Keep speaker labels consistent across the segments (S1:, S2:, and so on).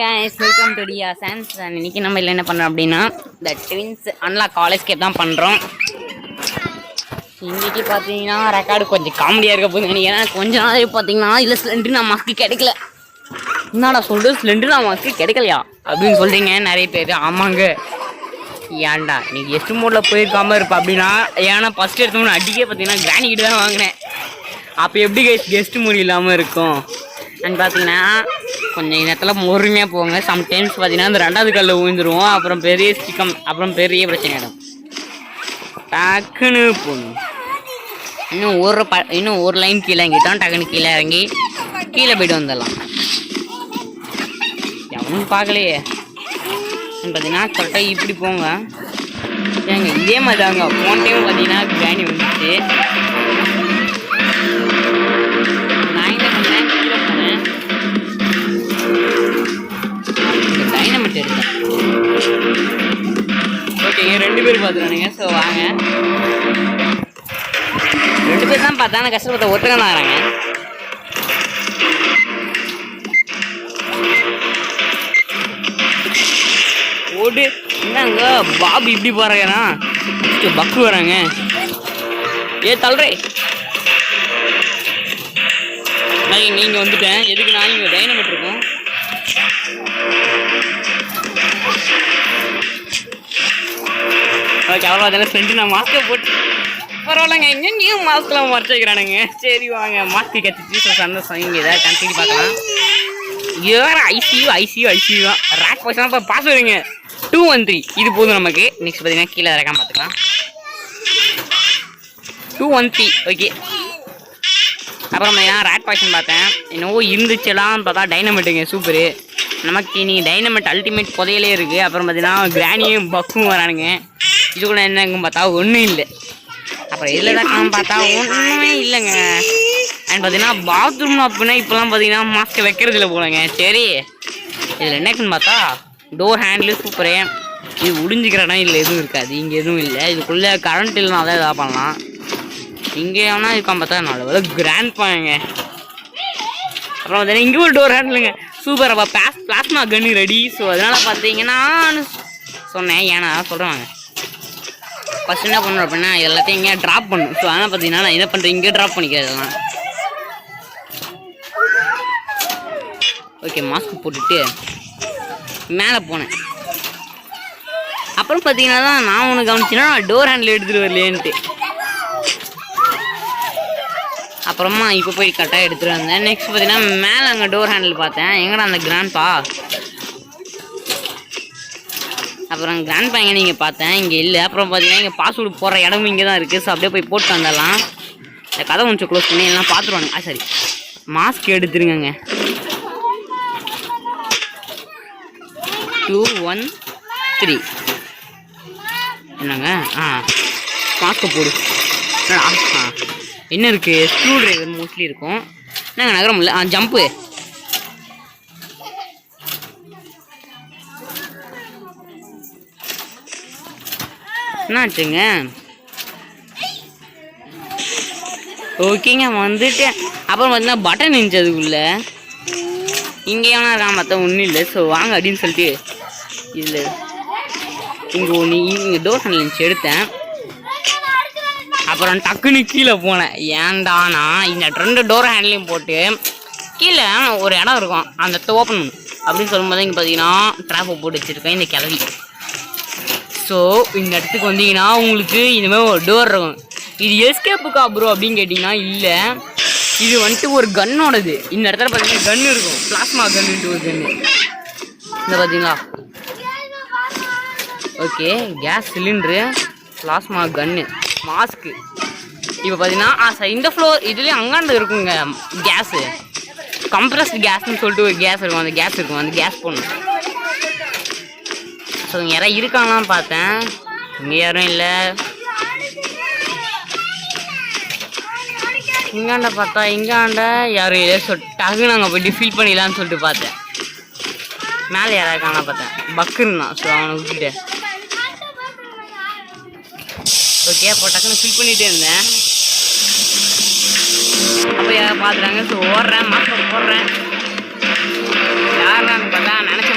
S1: guys, welcome to Dia Sans. இன்னைக்கு நம்ம என்ன பண்றோம் அப்படினா the twins unlock college கேப் தான் பண்றோம். இன்னைக்கு பாத்தீங்கன்னா ரெக்கார்ட் கொஞ்சம் காமெடியா இருக்க போகுது நினைக்கிறேன். கொஞ்ச நாளே பாத்தீங்கன்னா இல்ல சிலிண்டர் நான் மாஸ்க் கிடைக்கல. என்னடா சொல்றது சிலிண்டர் நான் மாஸ்க் கிடைக்கலையா அப்படின்னு சொல்றீங்க நிறைய பேர். ஆமாங்க. ஏன்டா நீ கெஸ்ட் மோட்ல போயிருக்காம இருப்ப அப்படின்னா ஏன்னா ஃபர்ஸ்ட் எடுத்தோம்னு அடிக்கே பாத்தீங்கன்னா கிராணி கிட்ட தான் வாங்கினேன். அப்போ எப்படி கெஸ்ட் மூடி இல்லாமல் இருக்கும் அண்ட் பார்த்தீங்கன்னா கொஞ்சம் நேரத்தில் பொறுமையாக போங்க. சம்டைம்ஸ் பார்த்தீங்கன்னா அந்த ரெண்டாவது கல்லில் விழுந்துருவோம். அப்புறம் பெரிய சிக்கம் அப்புறம் பெரிய பிரச்சனை ஆகிடும். டக்குன்னு போகணும். இன்னும் ஒரு லைன் கீழே இறங்கிட்டோம். டக்குன்னு கீழே இறங்கி கீழே போய்ட்டு வந்துடலாம். எவனும் பார்க்கலையே பார்த்தீங்கன்னா கரெக்டாக இப்படி போங்க. ஏங்க இதே மாதிரி தாங்க போன டைம் பார்த்தீங்கன்னா கிராணி வந்துச்சு. டைனமிட் இருக்கேன். ஓகேங்க ரெண்டு பேர் பார்த்துருவானுங்க. ஸோ வாங்க ரெண்டு பேர் தான் பார்த்தா நான் கஷ்டப்பட்ட ஒருத்தங்க தான் வராங்க. ஓடு என்னங்க பாபு இப்படி போறாங்கன்னா பக்கு வராங்க. தள்ளுறே நீங்க வந்துட்டேன். எதுக்கு நான் இங்கே டைனமிட் இருக்கும். ஓகே அவ்வளோ அதெல்லாம் ஃப்ரெண்டு நான் மாஸ்க்கை போட்டு பரவாயில்லங்க. எங்கேயும் மாஸ்க்லாம் மறைச்சி வைக்கிறானுங்க. சரி வாங்க மாஸ்க்கு கற்றுச்சு சந்தோஷம். இங்கே ஏதாவது கன்சிடி பார்க்கலாம். வேறு ஐசியூ தான் ரேக் பர்சனாக இப்போ பாஸ் வருங்க 213 இது போதும் நமக்கு. நெக்ஸ்ட் பார்த்தீங்கன்னா கீழே இறக்காம பார்த்துக்கலாம். 213 ஓகே. அப்புறம் நான் ரேட் பாய்சன் பார்த்தேன். என்னவோ இருந்துச்சுலாம் பார்த்தா டைனமெட்டுங்க சூப்பரு. நமக்கு நீ டைனமெட் அல்டிமேட் புதையிலே இருக்குது. அப்புறம் பார்த்தீங்கன்னா கிராணியும் பக்கும் வரானுங்க. இது கூட என்னங்க பார்த்தா ஒன்றும் இல்லை. அப்புறம் இதில் தான் பார்த்தா ஒன்றுமே இல்லைங்க. அண்ட் பார்த்தீங்கன்னா பாத்ரூம் அப்படின்னா இப்போலாம் பார்த்தீங்கன்னா மாஸ்க்கை வைக்கிறது இல்லை போலங்க. சரி இதில் என்னக்குன்னு பார்த்தா டோர் ஹேண்டில் சூப்பரே. இது உடிஞ்சிக்கிற இடம் இல்லை எதுவும் இருக்காது. இங்கே எதுவும் இல்லை. இதுக்குள்ளே கரண்ட் இல்லைனா தான் இதாக பண்ணலாம். இங்கே எவனா இருக்கான் பார்த்தா நல்ல கிராண்ட் பாங்க. அப்புறம் பார்த்தீங்கன்னா இங்கே ஒரு டோர் ஹேண்டிலுங்க சூப்பர். அப்போ பிளாஸ்மா கன்னு ரெடி. ஸோ அதனால் பார்த்தீங்கன்னா சொன்னேன். ஏன்னா சொல்கிறாங்க ஃபஸ்ட் என்ன பண்ணுறோம் அப்படின்னா எல்லாத்தையும் இங்கே ட்ராப் பண்ணும். ஸோ அதனால் பார்த்தீங்கன்னா நான் என்ன பண்ணுறேன் இங்கே ட்ராப் பண்ணிக்கிறேன் இதெல்லாம். ஓகே மாஸ்க் போட்டுட்டு மேலே போனேன். அப்புறம் பார்த்தீங்கன்னா தான் நான் ஒன்று கவனிச்சின்னா டோர் ஹேண்டில் எடுத்துகிட்டு வரலேன்ட்டு. அப்புறமா இப்போ போய் கரெக்டாக எடுத்துகிட்டு வந்தேன். நெக்ஸ்ட் பார்த்தீங்கன்னா மேலே அங்கே டோர் ஹேண்டில் பார்த்தேன். எங்கடா அந்த கிராண்ட்பா. அப்புறம் கிராண்ட்பா எங்கே நீங்கள் பார்த்தேன் இங்கே இல்லை. அப்புறம் பார்த்தீங்கன்னா இங்கே பாஸ்வேர்டு போடுற இடமும் இங்கே தான் இருக்குது. ஸோ அப்படியே போய் போட்டு வந்துடலாம். இந்த கதை கொஞ்சம் க்ளோஸ் பண்ணி எல்லாம் பார்த்துருவானுங்க. சரி மாஸ்க் எடுத்துருங்க. 213 என்னங்க மாஸ்க்கை போடு. என்ன இருக்குது ஸ்க்ரூ ட்ரைவர் மோஸ்ட்லி இருக்கும். நாங்கள் நகரம் இல்லை ஜம்ப்பு. என்னாச்சுங்க. ஓகேங்க வந்துட்டேன். அப்புறம் பார்த்தீங்கன்னா பட்டன் இருந்துச்சு அதுக்குள்ளே. இங்கே ஏன்னா இருக்கான் பார்த்தா ஒன்றும் இல்லை. ஸோ வாங்க அப்படின்னு சொல்லிட்டு இதில் இங்கே ஒன்று இங்கே டோர் ஹேண்டில் இருந்துச்சு எடுத்தேன். அப்புறம் டக்குன்னு கீழே போனேன். ஏன்டானா இந்த 2 டோர் ஹேண்ட்லையும் போட்டு கீழே ஒரு இடம் இருக்கும் அந்த இடத்த ஓப்பன் பண்ணும் அப்படின்னு சொல்லும்போது இங்கே பார்த்தீங்கன்னா ட்ராப்பை போட்டு வச்சுருக்கேன் இந்த கிளவி. ஸோ இந்த இடத்துக்கு வந்தீங்கன்னா உங்களுக்கு இந்தமாதிரி ஒரு டோர் இருக்கும். இது எஸ்கேப்புக்கா ப்ரோ அப்படின்னு கேட்டிங்கன்னா இல்லை, இது வந்துட்டு ஒரு கன்னோடது. இந்த இடத்துல பார்த்தீங்கன்னா கன்று இருக்கும். பிளாஸ்மா கன்னுட்டு ஒரு கன்று இந்த பார்த்தீங்களா. ஓகே கேஸ் சிலிண்ட்ரு பிளாஸ்மா கன்னு மாஸ்க்கு. இப்போ பார்த்தீங்கன்னா இந்த ஃப்ளோர் இதுலேயும் அங்காண்டு இருக்குங்க கேஸு. கம்ப்ரஸ்ட் கேஸ்ன்னு சொல்லிட்டு ஒரு கேஸ் இருக்கும். அந்த கேஸ் இருக்கும். அந்த கேஸ் போடணும். ஸோ இங்கே யாராவது இருக்காங்களான்னு பார்த்தேன். இங்கே யாரும் இல்லை. இங்காண்ட பார்த்தா இங்காண்ட யாரும் இல்லை. ஸோ டக்கு நாங்கள் போய்ட்டு ஃபீல் பண்ணிடலான்னு சொல்லிட்டு பார்த்தேன். மேலே யாராவது இருக்காங்களா பார்த்தேன். பக்குருந்தான். ஸோ அவனை விட்டுட்டு ஓகே அப்போ டக்குன்னு ஃபில் பண்ணிகிட்டே இருந்தேன். அப்போ யாரை பார்த்துறாங்க. ஸோ ஓடுறேன் மாஸ்க் போடுறேன். யாரான்னு பார்த்தா நினச்ச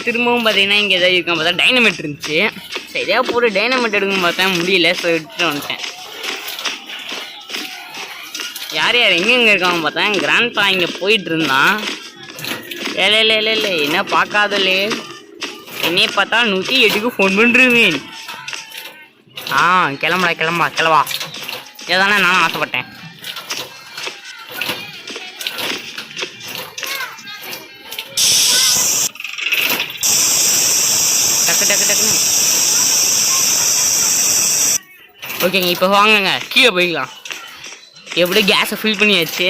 S1: திரும்பவும் பார்த்தீங்கன்னா இங்கே எதாவது இருக்கும் பார்த்தா டைனமெட் இருந்துச்சு. சரியாக போட்டு டைனமெட் எடுக்கணும்னு பார்த்தேன், முடியல. ஸோ எடுத்துகிட்டு வந்துட்டேன். யார் எங்கெங்கே இருக்காங்க பார்த்தேன். கிராண்ட்பா இங்கே போயிட்டு இருந்தான். இல்லை என்ன பார்க்காதலே, என்னையே பார்த்தா 108க்கு ஃபோன் பண்ணுருவேன். கிளம்பா இதானே நானும் ஆசைப்பட்டேன். டக்கு ஓகேங்க. இப்போ வாங்கங்க கீழே போய்க்கலாம். எப்படி கேஸை ஃபில் பண்ணியாச்சு.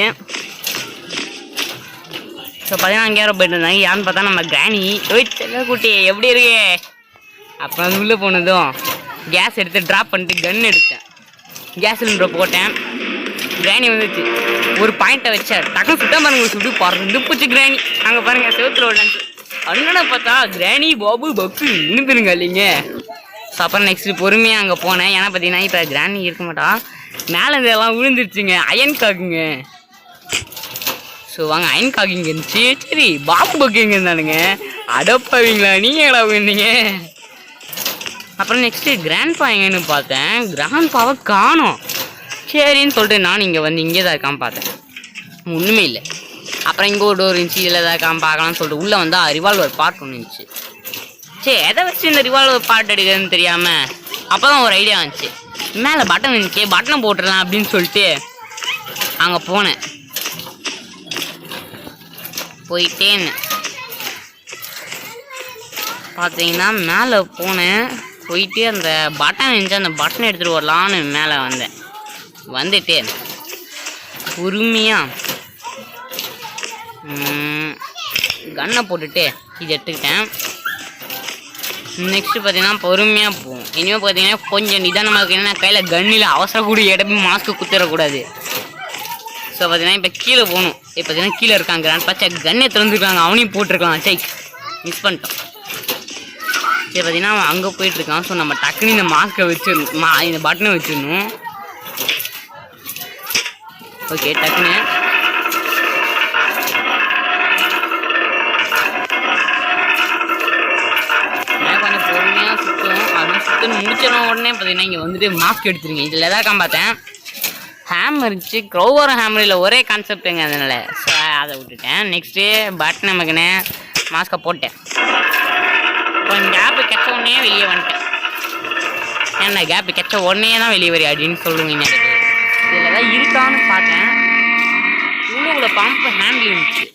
S1: ஸோ பார்த்தீங்கன்னா அங்கே யாரோ போயிட்டு இருந்தாங்க. யாருன்னு பார்த்தா நம்ம கிராணி. குட்டி எப்படி இருக்கு? அப்புறம் உள்ளே போனதும் கேஸ் எடுத்து ட்ராப் பண்ணிட்டு கன் எடுத்தேன். கேஸ் சிலிண்டரை போட்டேன். கிராணி வந்துச்சு. ஒரு பாயிண்ட்டை வச்சேன். டக்குனு சுத்தம் பாருங்க, சுட்டு பறந்து போச்சு கிராணி. அங்கே பாருங்கள் செவத்தில் விடலான்ட்டு. அண்ணனை பார்த்தா கிராணி பாபு பக்கு நின்றுங்க இல்லைங்க. ஸோ அப்புறம் நெக்ஸ்ட்டு பொறுமையாக அங்கே போனேன். ஏன்னா பார்த்தீங்கன்னா இப்போ கிராணி இருக்க மாட்டா, மேலே இதெல்லாம் விழுந்துருச்சுங்க. அயன் காக்குங்க. ஸோ வாங்க அயன் காக்கிங்க இருந்துச்சு. சரி பாபு பக்கு எங்கே இருந்தானுங்க? அடப்பாவீங்களா நீங்கள் எங்கடா போயிருந்தீங்க? அப்புறம் நெக்ஸ்ட்டு கிராண்ட்பா எங்கன்னு பார்த்தேன். கிராண்ட்பாவை காணோம். சரின்னு சொல்லிட்டு நான் இங்கே வந்து இங்கே தான் இருக்கான்னு பார்த்தேன். ஒன்றுமே இல்லை. அப்புறம் இங்கே ஒரு இருந்துச்சு, இதில் தான் இருக்கான்னு பார்க்கலாம்னு சொல்லிட்டு உள்ளே வந்தால் ரிவால்வர் பார்ட் ஒன்று இருந்துச்சு. சரி எதை வச்சு இந்த ரிவால்வர் பார்ட் எடுக்கிறதுன்னு தெரியாமல் அப்போ தான் ஒரு ஐடியா வந்துச்சு. மேலே பட்டன் இருந்துச்சு, பட்டனை போட்டுடலாம் அப்படின்னு சொல்லிட்டு அங்கே போனேன். போயிட்டேன்னு பார்த்தீங்கன்னா மேலே போனேன். போயிட்டு அந்த பட்டன் இருந்துச்சு, அந்த பட்டனை எடுத்துகிட்டு வரலான்னு மேலே வந்தேன். வந்துட்டு பொறுமையாக கன்னை போட்டுட்டு இது எடுத்துக்கிட்டேன். நெக்ஸ்ட்டு பார்த்தீங்கன்னா பொறுமையாக போகும். இனிமேல் பார்த்தீங்கன்னா கொஞ்சம் நிதானமாக இருக்கு. ஏன்னா கையில் கன்னில் அவசரக்கூடிய இடமே மாஸ்க்கு குத்திடக்கூடாது. ஸோ பார்த்தீங்கன்னா இப்போ கீழே போகணும். இப்போ பார்த்தீங்கன்னா கீழே இருக்காங்க கிராண்ட் பச்சை கன்னை திறந்துருக்காங்க. அவனையும் போட்டிருக்கலாம். சரி மிஸ் பண்ணிட்டோம். சரி பார்த்தீங்கன்னா அவன் அங்கே போயிட்டுருக்கான். ஸோ நம்ம டக்குன்னு இந்த மாஸ்க்கை வச்சிடணும், இந்த பட்டனை வச்சிடணும். ஓகே டக்குன்னு கொஞ்சம் பொறுமையாக சுற்றும். அதெல்லாம் சுற்றணும். முடிச்சிடும் உடனே பார்த்தீங்கன்னா இங்கே வந்துட்டு மாஸ்க் எடுத்துருங்க. இதில் எதாவது பார்த்தேன் ஹேமர் இருந்துச்சு. க்ரோவர் ஹேமர் இல்லை, ஒரே கான்செப்ட்டுங்க. அதனால் ஸோ அதை விட்டுட்டேன். நெக்ஸ்ட்டு பட்டன் நமக்குன்னு மாஸ்க்கை போட்டேன். கொஞ்சம் கேப்பு கெச்ச உடனே வெளியே வந்துட்டேன். ஏன்னா கேப்பு கெச்ச உடனே தான் வெளியே வரி அப்படின்னு சொல்லுவீங்க. இதில் தான் இருக்கான்னு பார்த்தேன். உள்ளுக்குள்ள பம்பு ஹேண்டில் இருந்துச்சு.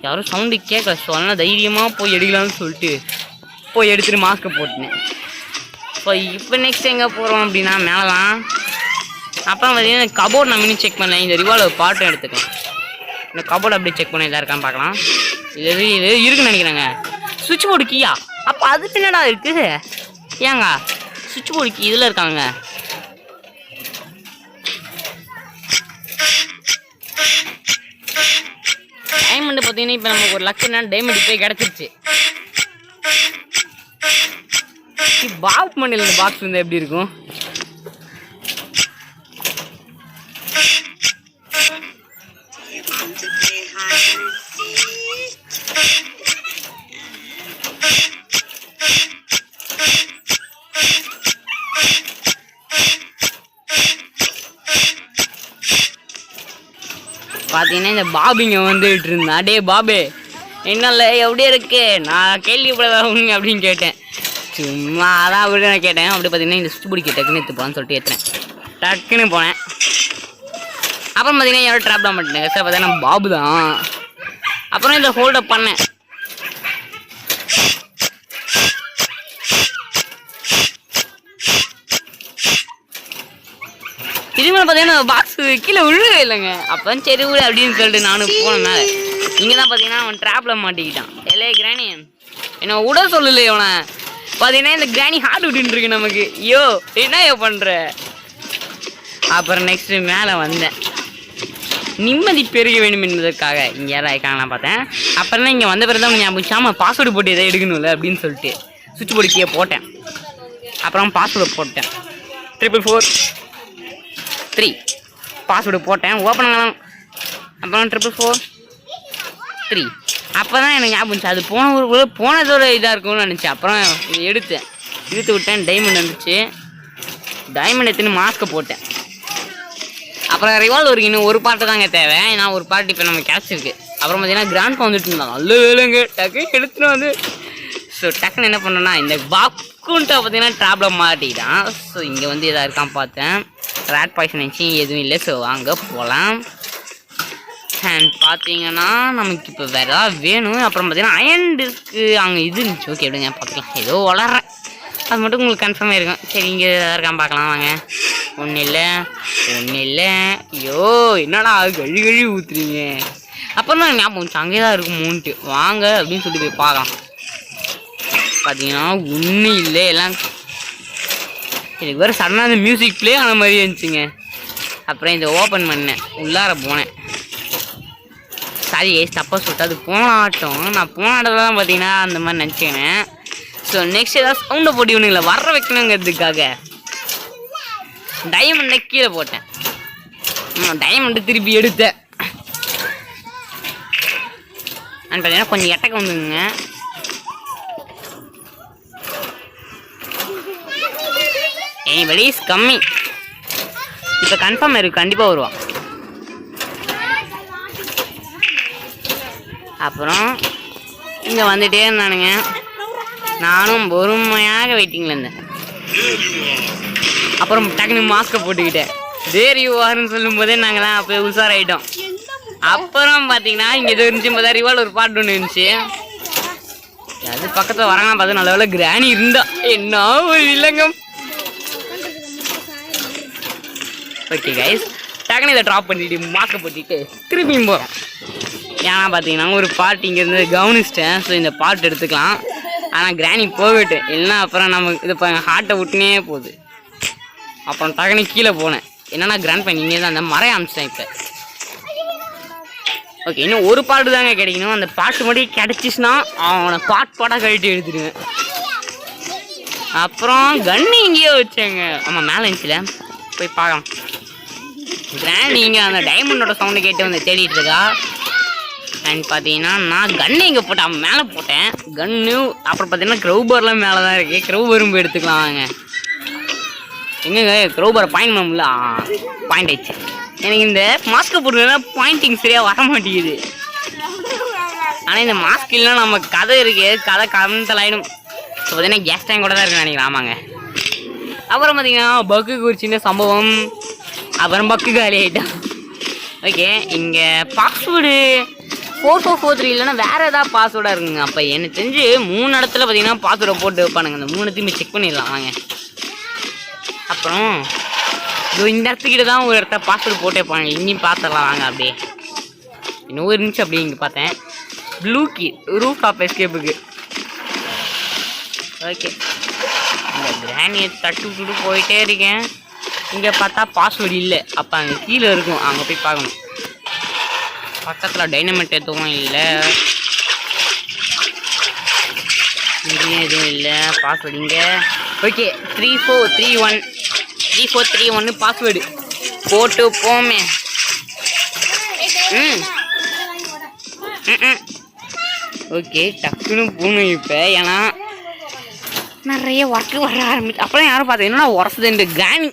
S1: யாரும் சவுண்டு கேட்கல. ஸோ அதனால் தைரியமாக போய் எடுக்கலாம்னு சொல்லிட்டு போய் எடுத்துகிட்டு மாஸ்க்கை போட்டினேன். ஸோ இப்போ நெக்ஸ்ட் எங்கே போகிறோம் அப்படின்னா மேலே தான். அப்புறம் பார்த்தீங்கன்னா கபோர்ட் நான் மினி செக் பண்ணேன். இந்த ரிவால்வர் பாட்டும் எடுத்துக்கலாம். இந்த கபோர்டு அப்படியே செக் பண்ண இதாக இருக்கான்னு பார்க்கலாம். இது இருக்குன்னு நினைக்கிறேங்க. சுவிட்ச் போர்டு கீயா? அப்போ அது பின்னடா இருக்குது. ஏங்க சுவிட்ச் போர்டு கீ இதில் இருக்காங்க. டைமண்ட் பார்த்தீங்கன்னா இப்போ நமக்கு ஒரு லக்குன்னா டைமண்ட் போய் கிடச்சிருச்சு. பாக்ஸ் மண்டியில் இந்த பாக்ஸ் வந்து எப்படி இருக்கும்? பார்த்தீங்கன்னா இந்த பாபிங்க வந்துட்டு இருந்தா. டே பாபே என்னல்ல எப்படி இருக்கு? நான் கேள்விப்படாதவங்க அப்படின்னு கேட்டேன். சும்மா அதான் அப்படி நான் கேட்டேன். அப்படி பார்த்தீங்கன்னா இந்த சுவிட்ச் பிடிக்க டக்குன்னு எடுத்து போகலான்னு சொல்லிட்டு ஏற்றுனேன். டக்குன்னு போனேன். அப்புறம் பார்த்தீங்கன்னா யாரும் ட்ராப் தான் பண்ணிட்டேங்க. சார் பார்த்தீங்கன்னா பாபு தான். அப்புறம் இதை ஹோல்டப் பண்ணேன். திரும்ப பார்த்தீங்கன்னா பாக்ஸ் கீழே விழுகவே இல்லைங்க. அப்போ சரி விடு அப்படின்னு சொல்லிட்டு நானும் போனேன் மேலே. இங்கே தான் பார்த்தீங்கன்னா அவன் ட்ராப்பில் மாட்டிக்கிட்டான். எல்லே கிராணி என்ன விட சொல்லலையே அவனை. பார்த்தீங்கன்னா இந்த கிராணி ஹார்ட் விட்டுருக்கு நமக்கு. ஐயோ என்ன பண்ணுற? அப்புறம் நெக்ஸ்ட்டு மேலே வந்தேன். நிம்மதி பெருக வேண்டும் என்பதற்காக இங்கே யாரும் இருக்காங்கலாம் பார்த்தேன். அப்புறம் தான் இங்கே வந்த பிறகு தான் ஞாபகம் பாஸ்வேர்டு போட்டு எதாவது எடுக்கணும்ல அப்படின்னு சொல்லிட்டு சுவிட்ச் போர்டு கீழே போட்டேன். அப்புறம் பாஸ்வேர்டு போட்டேன். 444 3 பாஸ்வேர்டு போட்டேன். ஓப்பன் ஆகலாம். அப்புறம் 443 அப்போ தான் எனக்கு ஞாபகம் இருந்துச்சு. அது போனதோட இதாக இருக்கும்னு நினச்சேன். அப்புறம் இது இழுத்து விட்டேன். டைமண்ட் வந்துச்சு. டைமண்ட் எடுத்துன்னு மாஸ்க்கை போட்டேன். அப்புறம் ரிவால்வருக்கு இன்னும் ஒரு பார்ட்டு தாங்க தேவை. ஏன்னா ஒரு பார்ட் இப்போ நம்ம கிடச்சிருக்கு. அப்புறம் பார்த்தீங்கன்னா கிராண்ட் வந்துட்டு இருந்தாங்க. நல்ல வேலைங்க டக்குன்னு எடுத்துன்னு வந்து ஸோ டக்குன்னு என்ன பண்ணோன்னா இந்த பாக்குன்ட்டை பார்த்தீங்கன்னா ட்ராப்ளம் மாட்டிக்கிட்டான். ஸோ இங்கே வந்து எதாவது இருக்கான்னு பார்த்தேன். ரேட் பாய்சன் நினச்சி எதுவும் இல்லை. ஸோ வாங்க போகலாம். அண்ட் பார்த்தீங்கன்னா நமக்கு இப்போ வேறு ஏதாவது வேணும். அப்புறம் பார்த்தீங்கன்னா அயன்டுக்கு அங்கே இது இருந்துச்சு. ஓகே எப்படிங்க பார்க்கலாம். ஏதோ வளர்றேன் அது மட்டும் உங்களுக்கு கன்ஃபார்மாக இருக்கும். சரி இங்கே எதாவது இருக்கான்னு பார்க்கலாம் வாங்க. ஒன்றும் இல்லை. ஐயோ என்னடா கழுவி ஊற்றுறீங்க. அப்புறம் தான் ஞாபகம் வந்துச்சு அங்கே தான் இருக்குமோன்ட்டு. வாங்க அப்படின்னு சொல்லி போய் பார்க்கலாம். பார்த்தீங்கன்னா ஒன்றும் இல்லை. எல்லாம் எனக்கு வேறு சடனாக அந்த மியூசிக் ப்ளே ஆன மாதிரி இருந்துச்சுங்க. அப்புறம் இதை ஓப்பன் பண்ணேன். உள்ளார போனேன். சாரி தப்பாக சொல்லிட்டு அது போன ஆட்டம். நான் போன ஆட்டத்தில் தான் பார்த்தீங்கன்னா அந்த மாதிரி நினச்சிக்கினேன். ஸோ நெக்ஸ்ட் ஏதாவது சவுண்டை போட்டு இவனுங்களை வர வைக்கணுங்கிறதுக்காக டைமண்டை கீழே போட்டேன். டைமண்டை திருப்பி எடுத்தேன். பார்த்தீங்கன்னா கொஞ்சம் எட்டக்க வந்துங்க. எனிபடி இஸ் கம்மி. இப்போ கன்ஃபார்ம் இருக்குது கண்டிப்பாக வருவான். அப்புறம் இங்கே வந்துகிட்டே இருந்தானுங்க. நானும் பொறுமையாக வெயிட்டிங்கில் இருந்தேன். அப்புறம் டக்குனு மாஸ்க்கை போட்டுக்கிட்டேன். தேர் யூ ஆர்னு சொல்லும் போதே நாங்கள்லாம் அப்போ உஷாராயிட்டோம். அப்புறம் பார்த்தீங்கன்னா இங்கே எது இருந்துச்சு பார்த்தா ரிவால்வர் பார்ட் ஒன்று இருந்துச்சு. அது பக்கத்தில் வராங்க பார்த்தா நல்ல வேலை கிராணி இருந்தா என்ன ஒரு வில்லங்கம். ஓகே கைஸ் டக்குனு இதை ட்ராப் பண்ணிட்டு மாஸ்க்கை போட்டுட்டு திரும்பியும் போகிறோம். ஏன்னா பார்த்தீங்கன்னா ஒரு பார்ட் இங்கேருந்து கவனிச்சிட்டேன். ஸோ இந்த பார்ட் எடுத்துக்கலாம். ஆனால் கிராணி போகட்டு இல்லைன்னா அப்புறம் நமக்கு இது இப்போ ஹார்ட்டை விட்டுனே போகுது. அப்புறம் டக்குனு கீழே போனேன். என்னன்னா கிராண்ட் பையன் இங்கே தான் அந்த மறைய அமிச்சிட்டேன். இப்போ ஓகே இன்னும் ஒரு பாட்டு தாங்க கிடைக்கணும். அந்த பாட்டு மட்டும் கிடச்சிச்சுன்னா அவனை பாட்டாக கழட்டி எடுத்துடுவேன். அப்புறம் கன்னு இங்கேயோ வச்சேங்க. ஆமாம் மேலே இருந்துச்சுல போய் பார்க்கலாம். கிராண்ட் இங்கே அந்த டைமண்டோட சவுண்டை கேட்டு வந்து தேடிட்டு இருக்கா. அண்ட் பார்த்தீங்கன்னா நான் கன்னு இங்கே போட்டேன். அவன் மேலே போட்டேன் கன்னு. அப்புறம் பார்த்தீங்கன்னா க்ரௌபர்லாம் மேலே தான் இருக்குது. க்ரௌபரும் போய் எடுத்துக்கலாம் வாங்க. எங்கங்க க்ரௌபரை பாயிண்ட் பண்ண முடியல. பாயிண்ட் ஆயிடுச்சு. எனக்கு இந்த மாஸ்க்கை போட்டுனா பாயிண்டிங் சரியாக வர மாட்டேங்குது. ஆனால் இந்த மாஸ்க் இல்லைன்னா நம்ம கதை இருக்கு. கதை கலந்தலாயிடும். ஸோ பார்த்தீங்கன்னா கேஸ் டேங்க் கூட தான் இருக்குன்னு நினைக்கிறேன். ஆமாங்க. அப்புறம் பார்த்தீங்கன்னா பக்குக்கு ஒரு சின்ன சம்பவம். அப்புறம் பக்கு காலி ஆகிட்டான். ஓகே இங்கே பாஸ்வேர்டு 4443 இல்லைன்னா வேறு ஏதாவது பாஸ்வேர்டாக இருக்குங்க. அப்போ எனக்கு தெரிஞ்சு 3 இடத்துல பார்த்தீங்கன்னா பாஸ்வேர்டை போட்டு வைப்பானுங்க. அந்த 3த்தையுமே செக் பண்ணிடலாம் வாங்க. அப்புறம் இந்த இடத்துக்கிட்ட தான் ஒரு இடத்த பாஸ்வேர்டு போட்டு வைப்பாங்க. இங்கேயும் பார்த்துடலாம் வாங்க. அப்படியே இன்னும் இருந்துச்சு. அப்படியே இங்கே பார்த்தேன் ப்ளூ கீ ரூஃப் ஆஃப் எஸ்கேப்புக்கு. ஓகே இந்த கிராணியை தட்டு போயிட்டே இருக்கேன். இங்கே பார்த்தா பாஸ்வேர்டு இல்லை. அப்போ அங்கே கீழே இருக்கும். அங்கே போய் பார்க்கணும். பக்கத்தில் டைனமைட் எதுவும் இல்லை. இங்கேயும் எதுவும் இல்லை. பாஸ்வேர்டு இங்கே ஓகே 3431 பாஸ்வேர்டு போட்டு போமே. ஓகே டக்குன்னு போகணும் இப்போ. ஏன்னா நிறைய ஒர்க்கு வர ஆரம்பிச்சு. அப்புறம் யாரும் பார்த்தா என்னன்னா உரசுது இந்த கிராணி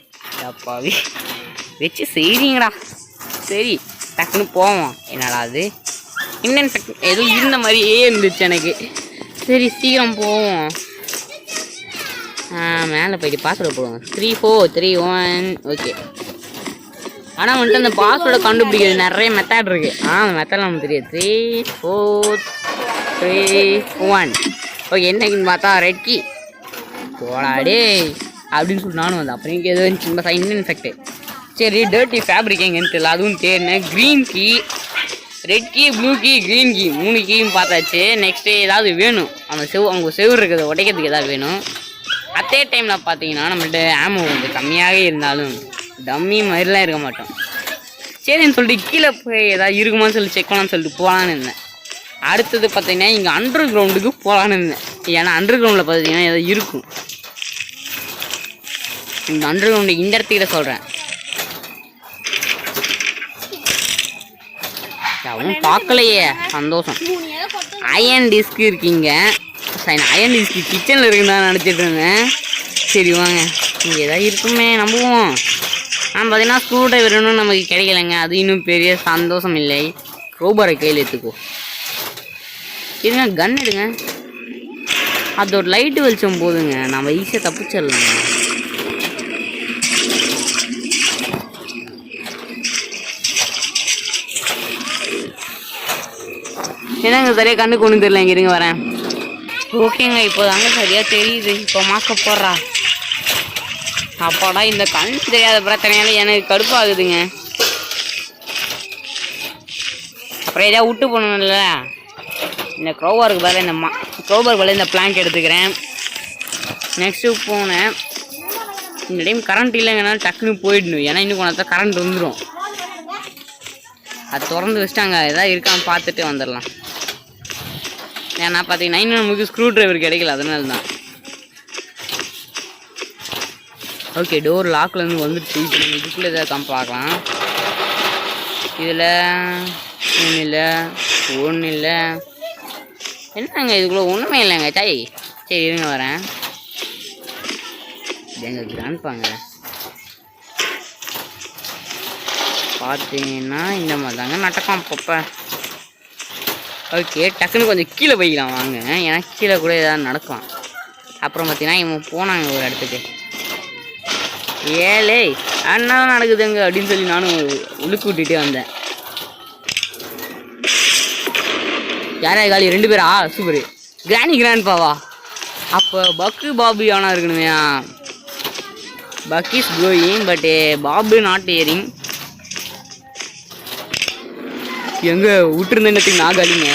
S1: அப்பாவே வச்சு செய்றீங்கடா. சரி டக்குன்னு போவோம். என்னடா அது இன்ஃபெக்ட் எதுவும் இருந்த மாதிரியே இருந்துச்சு எனக்கு. சரி சீக்கிரம் போவோம். மேலே போயிட்டு பாஸ்வேர்டு போடுவோம் 3431. ஓகே ஆனால் வந்துட்டு அந்த பாஸ்வேர்டை கண்டுபிடிக்கிறது நிறைய மெத்தட் இருக்குது. அந்த மெத்தட் நமக்கு தெரியாது. 3431 ஓகே என்னைக்குன்னு பார்த்தா ரெட் கீ போடாடே அப்படின்னு சொல்லி நானும் வந்தேன். அப்புறம் இங்கே எதுவும் சின்ன சைன் இன்ஃபெக்ட். சரி டர்ட்டி ஃபேப்ரிக் எங்கன்னு தெரியல. அதுவும் தேடினேன். Green key red key blue key green key 3 கீயும் பார்த்தாச்சு. நெக்ஸ்ட்டு ஏதாவது வேணும். அந்த அவங்க செவ்வு இருக்கிறத உடைக்கிறதுக்கு ஏதாவது வேணும். அதே டைமில் பார்த்தீங்கன்னா நம்மள்ட்ட ஆமோ கொஞ்சம் கம்மியாக இருந்தாலும் டம்மி மாதிரிலாம் இருக்க மாட்டோம். சரின்னு சொல்லிட்டு கீழே போய் ஏதாவது இருக்குமான்னு சொல்லி செக் பண்ணலான்னு சொல்லிட்டு போகலான்னு இருந்தேன். அடுத்தது பார்த்தீங்கன்னா இங்கே அண்டர் கிரவுண்டுக்கு போகலான்னு இருந்தேன். ஏன்னா அண்டர் கிரவுண்டில் பார்த்தீங்கன்னா ஏதாவது இருக்கும். இந்த அண்டர் கிரவுண்டு இந்த இடத்துக்கிட்ட சொல்கிறேன். அவன் பார்க்கலையே, சந்தோஷம். அயன் டிஸ்க் இருக்கீங்க. சரி, அயன் டிஸ்க் கிச்சனில் இருக்குன்னு தான் நினச்சிட்டு இருந்தேன். சரி வாங்க, இங்கே ஏதாவது இருக்குமே நம்புவோம். ஆனால் பார்த்தீங்கன்னா ஸ்க்ரூ டிரைவர் இன்னும் நமக்கு கிடைக்கலைங்க. அது இன்னும் பெரிய சந்தோஷம் இல்லை. ரோபரை கையில் எடுத்துக்கோ. இருங்க, கன் எடுங்க. அதோட லைட்டு வெளிச்சம் போதுங்க, நம்ம ஈஸியாக தப்பிச்சிடலாங்க. என்னங்க சரியாக கண்ணுக்கு ஒன்றும் தெரியல. இங்கே இருங்க வரேன். ஓகேங்க, இப்போ தாங்க சரியாக தெரியுது. இப்போ மாஸ்க போடுறா. அப்பாடா, இந்த கண் தெரியாத பிரச்சனையால எனக்கு கடுப்பாகுதுங்க. அப்புறம் எதாவது விட்டு போகணும்ல. இந்த க்ரோவருக்கு பதில் க்ரோவருக்கு பதில் இந்த பிளாங்க் எடுத்துக்கிறேன். நெக்ஸ்ட்டு போனேன். இந்த டைம் கரண்ட் இல்லைங்கனால டக்குன்னு போயிடணும். ஏன்னா இன்னும் கொஞ்சம் கரண்ட் வந்துடும். அது திறந்து வச்சுட்டாங்க. எதாவது இருக்கான்னு பார்த்துட்டு வந்துடலாம். ஏன்னா பார்த்தீங்கன்னா இன்னும் நமக்கு ஸ்க்ரூ டிரைவர் கிடைக்கல, அதனால தான். ஓகே, டோர் லாக்லேருந்து வந்துடுச்சு. இப்போ நம்ம இதுக்குள்ளே எதாவது பார்க்கலாம். இதில் ஒன்றும் இல்லை. என்னங்க இதுக்குள்ளே ஒன்றுமே இல்லைங்க. சரி இருங்க வரேன். எங்கள் கிராண்ட்பாங்க பார்த்தீங்கன்னா இந்த மாதிரி தாங்க நடக்கும் அப்பப்போ. ஓகே, டக்குன்னு கொஞ்சம் கீழே போய்க்கலாம் வாங்க. ஏன்னா கீழே கூட ஏதாவது நடக்கும். அப்புறம் பார்த்தீங்கன்னா இவன் போனாங்க ஒரு இடத்துக்கு. ஏலே அண்ணா நடக்குதுங்க அப்படின்னு சொல்லி நானும் உழுக்கு விட்டுட்டே வந்தேன். யாரா காலி 2 பேரா? சூப்பர். கிராண்ட்பாவா? அப்போ பக்கு பாபு ஆனா இருக்கணுமே. Buck is going but Babu not earring. எங்க விட்டுருந்தேன்னு நான் காலிங்க.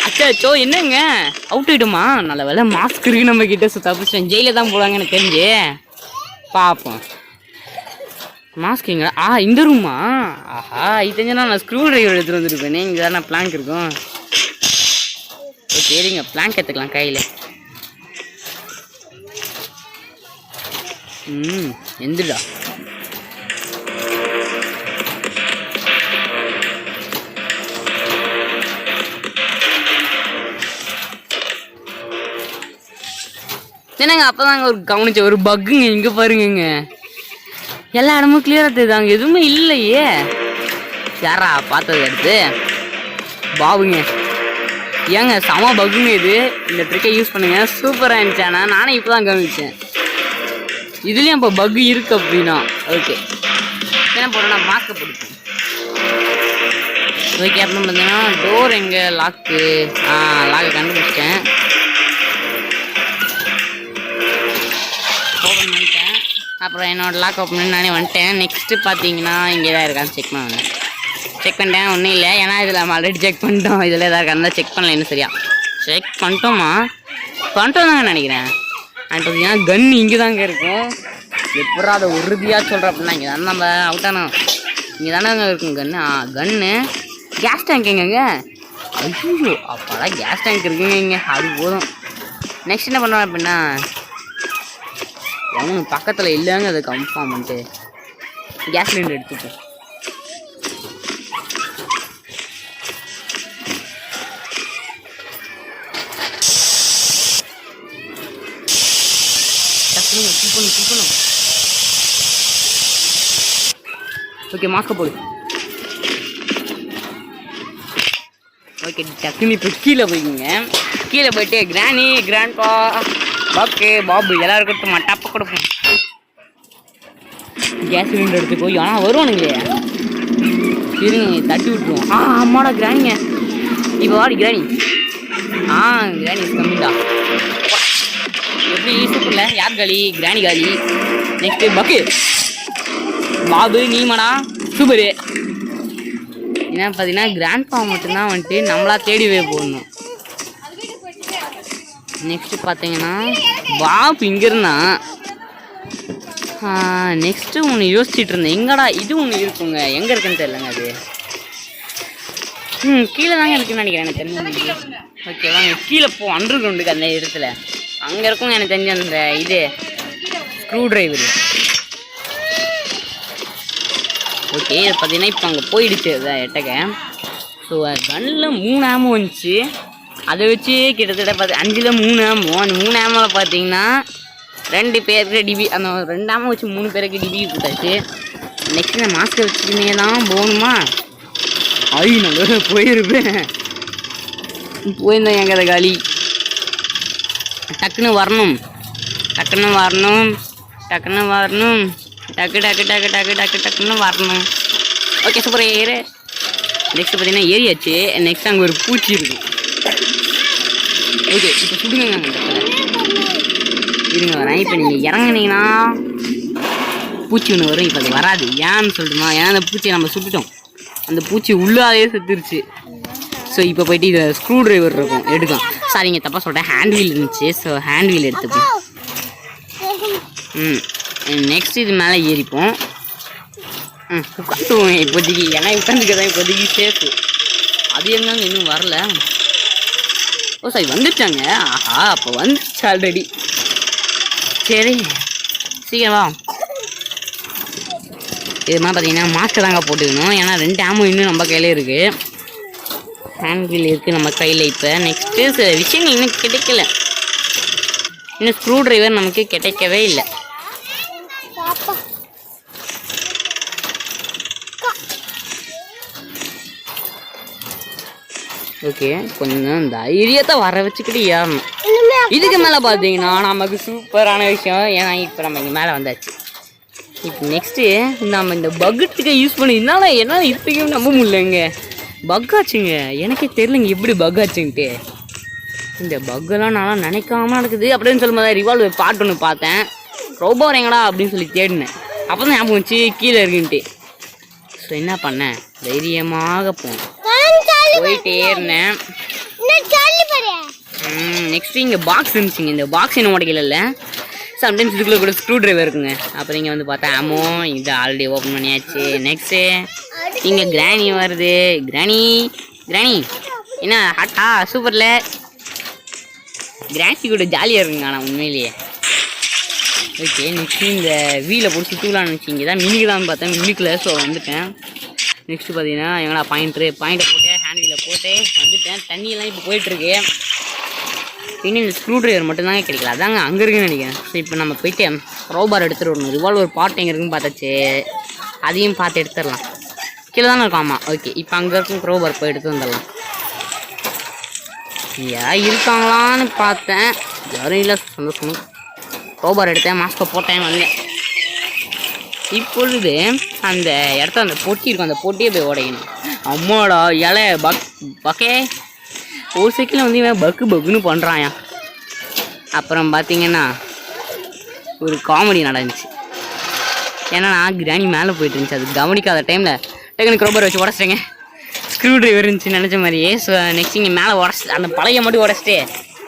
S1: அச்சோ என்னங்க அவுட் ஆகிட்டோமா? நல்ல வேலை மாஸ்க் இருக்கு நம்ம கிட்ட. தப்பிச்சிட்டேன். ஜெயிலில் தான் போடுவாங்க எனக்கு தெரிஞ்சு. பார்ப்போம். மாஸ்க் எங்கடா? இந்த ரூமா? ஆஹா, இது தெரிஞ்சா நான் ஸ்க்ரூ டிரைவர் எடுத்துகிட்டு வந்துருப்பேனே. இங்கே தானே பிளாங்க் இருக்கும். சரிங்க, பிளாங்க் எடுத்துக்கலாம் கையில். எந்துடா. என்னங்க அப்போதாங்க ஒரு கவனிச்ச ஒரு பக்குங்க. இங்கே பாருங்க, எல்லா இடமும் கிளியராக தெரியுதாங்க. எதுவுமே இல்லையே. யாரா பார்த்தது எடுத்து? பாபுங்க. ஏங்க செம பக்குங்க இது. இந்த ட்ரிக்கை யூஸ் பண்ணுங்க, சூப்பராக இருந்துச்சானா? நானே இப்போ தான் கவனிச்சேன். இதுலேயும் இப்போ பக்கு இருக்கு அப்படின்னா. ஓகே, என்ன போடுறேன்னா மாஸ்க்கை போடுப்பேன். ஓகே, அப்புறம் பார்த்தீங்கன்னா டோர் எங்கே லாக்கு? லாக்கை கண்டுபிடிச்சிட்டேன். ஓப்பன் பண்ணிட்டேன். அப்புறம் என்னோடய லாக் ஓப்பன் பண்ணி நானே வந்துட்டேன். நெக்ஸ்ட்டு பார்த்தீங்கன்னா இங்கே தான் இருக்கான்னு செக் பண்ணுவேன். செக் பண்ணிட்டேன், ஒன்றும் இல்லை. ஏன்னா இதில் நம்ம ஆல்ரெடி செக் பண்ணிட்டோம். இதில் எதாவது இருக்காருந்தா செக் பண்ணல. இன்னும் சரியா செக் பண்ணிட்டோம் தாங்க நினைக்கிறேன். அண்ட் பார்த்தீங்கன்னா கன் இங்கே தாங்க இருக்கும். எப்படா அதை உறுதியாக சொல்கிறேன் அப்படின்னா இங்கே தானே நம்ம அவுட்டானோம். இங்கே தானே இருக்கும் கன்று. கன்று. கேஸ் டேங்க் எங்கங்க? ஐயோ, அப்போதான் கேஸ் டேங்க் இருக்குங்க இங்கே. அது போதும். நெக்ஸ்ட் என்ன பண்ணுவேன் அப்படின்னா, அவனு பக்கத்தில் இல்லைங்க அதை கன்ஃபார்ம் பண்ணிட்டு கேஸ் சிலிண்டர் எடுத்துப்போம். ஓகே, மாஸ்க போடு. ஓகே, டக்குன்னு இப்போ கீழே போய்க்குங்க. கீழே போயிட்டு கிராணி, கிராண்ட்பா, பாக்கு, பாபு எல்லாருக்கும் மட்டாப்ப கொடுப்போம். கேஸ் சிலிண்டர் எடுத்துக்கோ. ஆனால் வருவானுங்களே, இருங்க தட்டி விட்டுருவோம். ஆமாடா கிராணிங்க. இப்போ வாடி கிராணி. கிராணி கம்மிடா. எப்படி சூப்பர்ல? யார் காலி? கிராணி காலி. நெக்ஸ்ட்டு பக்கு, பாபு, நீமாடா சூப்பரு. என்ன பார்த்தீங்கன்னா கிராண்ட்பா மட்டும்தான் வந்துட்டு நம்மளா தேடிவே போடணும். நெக்ஸ்ட்டு பார்த்தீங்கன்னா பாபு இங்கே இருந்தான். நெக்ஸ்ட்டு ஒன்று யோசிச்சுட்டு இருந்தேன். எங்கடா இது ஒன்று இருக்குங்க, எங்கே இருக்குன்னு தெரியலங்க அது. கீழே தாங்க இருக்குன்னு நினைக்கிறேன் எனக்கு தெரிஞ்சு. ஓகே வாங்க கீழே போ. அண்டர் கிரவுண்டுக்கு அந்த இடத்துல அங்கே இருக்குங்க எனக்கு தெரிஞ்ச அந்த இது ஸ்க்ரூ டிரைவர். ஓகே பார்த்தீங்கன்னா இப்போ அங்கே போயிடுச்சு அதான் எட்டக்க. ஸோ கன்னில் 3 ஆமோ வந்துச்சு. அதை வச்சு கிட்டத்தட்ட 5ல் 3 ஆமோ. அந்த 3 ஆமோவில் பார்த்தீங்கன்னா 2 பேருக்கு டிபி, அந்த 2 ஆமோ வச்சு 3 பேருக்கு டிபி கொடுத்தாச்சு. நெக்ஸ்ட் இந்த மாஸ்கை வச்சுக்கினே தான் போகணுமா? நல்லா போயிருப்பேன். போயிருந்தேன் என் கதை காலி. டக்குன்னு வரணும் டக்குன்னு வரணும் டக்குன்னு வரணும். ஓகே சூப்பர் ஏறு. நெக்ஸ்ட் பார்த்தீங்கன்னா ஏரியாச்சு. நெக்ஸ்ட் அங்கே ஒரு பூச்சி இருக்கும். ஓகே இப்போ சுடுங்க இருங்க வரேன். இப்போ நீங்கள் இறங்குனீங்கன்னா பூச்சி ஒன்று வரும். இப்போ அது வராது. ஏன்னு சொல்லட்டுமா? ஏன்னா அந்த பூச்சியை நம்ம சுட்டுட்டோம். அந்த பூச்சி உள்ளாவே செத்துருச்சு. ஸோ இப்போ போய்ட்டு இதை ஸ்க்ரூ ட்ரைவர் இருக்கும் எடுக்கும். சாரி இங்கே தப்பாக சொல்கிறேன், ஹேண்ட் வீல் இருந்துச்சு. ஸோ ஹேண்ட் வீல் எடுத்துப்போம். நெக்ஸ்ட் இது மேலே ஏறிப்போம். உட்காந்துவோம் இப்போதைக்கு. ஏன்னா உட்காந்துக்கதான் இப்போதைக்கு சேஃபு. அது எங்கங்க இன்னும் வரல. ஓ சாரி வந்துட்டாங்க. ஆஹா அப்போ வந்துச்சு ஆல்ரெடி. சரி சீக்கிரம் வா. இது மாதிரி பார்த்தீங்கன்னா மாஸ்க் தாங்க போட்டுக்கணும். ஏன்னா 2 ஆமோ இன்னும் நம்ம கையில் இருக்குது. ஹேண்ட் வீல் இருக்குது நம்ம கையில். இப்போ நெக்ஸ்ட்டு சில விஷயங்கள் இன்னும் கிடைக்கல. இன்னும் ஸ்க்ரூ ட்ரைவர் நமக்கு கிடைக்கவே இல்லை. ஓகே கொஞ்சம் தைரியத்தை வர வச்சுக்கிட்டு ஏறணும். இதுக்கு மேலே பார்த்தீங்கன்னா நமக்கு சூப்பரான விஷயம். ஏன்னா இப்போ நம்ம இங்கே மேலே வந்தாச்சு. இப்போ நெக்ஸ்ட்டு நம்ம இந்த பக்கெட்டுக்கு யூஸ் பண்ணி என்னால் இப்போயும் நம்ப முடியலங்க. பக் ஆச்சுங்க. எனக்கே தெரியலங்க எப்படி பக் ஆச்சுன்ட்டு. இந்த பக்கெல்லாம் நான் நினைக்காம நடக்குது அப்படின்னு சொல்லும்போது ரிவால்வர் பாட்டு ஒன்று பார்த்தேன். ரொம்ப வரீங்களா அப்படின்னு சொல்லி தேடினேன். அப்போ தான் ஞாபகம் வச்சு கீழே இருக்குன்ட்டு. ஸோ என்ன பண்ணேன், தைரியமாக போனேன், போயிட்டே இருந்தேன். நெக்ஸ்ட்டு இங்கே பாக்ஸ் இருந்துச்சுங்க. இந்த பாக்ஸ் என்ன உடைக்கல. சம்டைம்ஸ் இதுக்குள்ளே கூட ஸ்க்ரூ ட்ரைவர் இருக்குங்க. அப்புறம் இங்கே வந்து பார்த்தா ஆமோ இது ஆல்ரெடி ஓப்பன் பண்ணியாச்சு. நெக்ஸ்ட்டு இங்கே கிராணி வருது. கிராணி என்ன ஹாட்டா சூப்பரில். கிராணி கூட ஜாலியாக இருக்குங்க ஆனால் உண்மையிலேயே. ஓகே நெக்ஸ்ட்டு இந்த வீலை போட்டு சுற்றுலான்னு நினச்சி இங்கே தான் மினிக்கலான்னு பார்த்தேன். மினிக்கல. ஸோ வந்துட்டேன். நெக்ஸ்ட்டு பார்த்தீங்கன்னா எங்களா பாயிண்ட்டை போட்டு ஹேண்ட் வீலை போட்டு வந்துட்டேன். தண்ணியெல்லாம் இப்போ போயிட்டுருக்கு. இன்னும் இந்த ஸ்க்ரூ ட்ரைவர் மட்டும்தாங்க கிடைக்கல. அதாங்க அங்கே இருக்குன்னு நினைக்கிறேன். ஸோ இப்போ நம்ம போயிட்டு ரோபார் எடுத்துகிட்டு வரணும். ரிவால்வர் பாட் எங்கே இருக்குன்னு பார்த்தாச்சு. அதையும் பார்த்து எடுத்துடலாம். கீழே தானே இருக்கும். ஆமாம் ஓகே. இப்போ அங்கே இருக்கும் ரோபார் போய் எடுத்து வந்துடலாம். யார் இருக்காங்களான்னு பார்த்தேன். யாரும் இல்லை. சந்தோஷம். ரோபார் எடுத்தேன், மாஸ்கை போட்டேன், வந்தேன். இப்பொழுது அந்த இடத்த அந்த பொட்டி இருக்கும். அந்த பொட்டியை போய் உடையணும். அம்மாடா இலை பக்கே ஒரு செகண்டில் வந்து இவன் பக்குன்னு பண்ணுறான். அப்புறம் பார்த்தீங்கன்னா ஒரு காமெடி நடந்துச்சு. ஏன்னா நான் கிராணி மேலே போயிட்டு இருந்துச்சு. அது கவனிக்காத டைமில் டக்குனு ரோபர் வச்சு உடச்சிட்டேங்க. ஸ்க்ரூ ட்ரைவர் இருந்துச்சு நினச்ச மாதிரியே. ஸோ நெக்ஸ்ட் இங்கே மேலே அந்த பழைய மட்டும் உடச்சிட்டு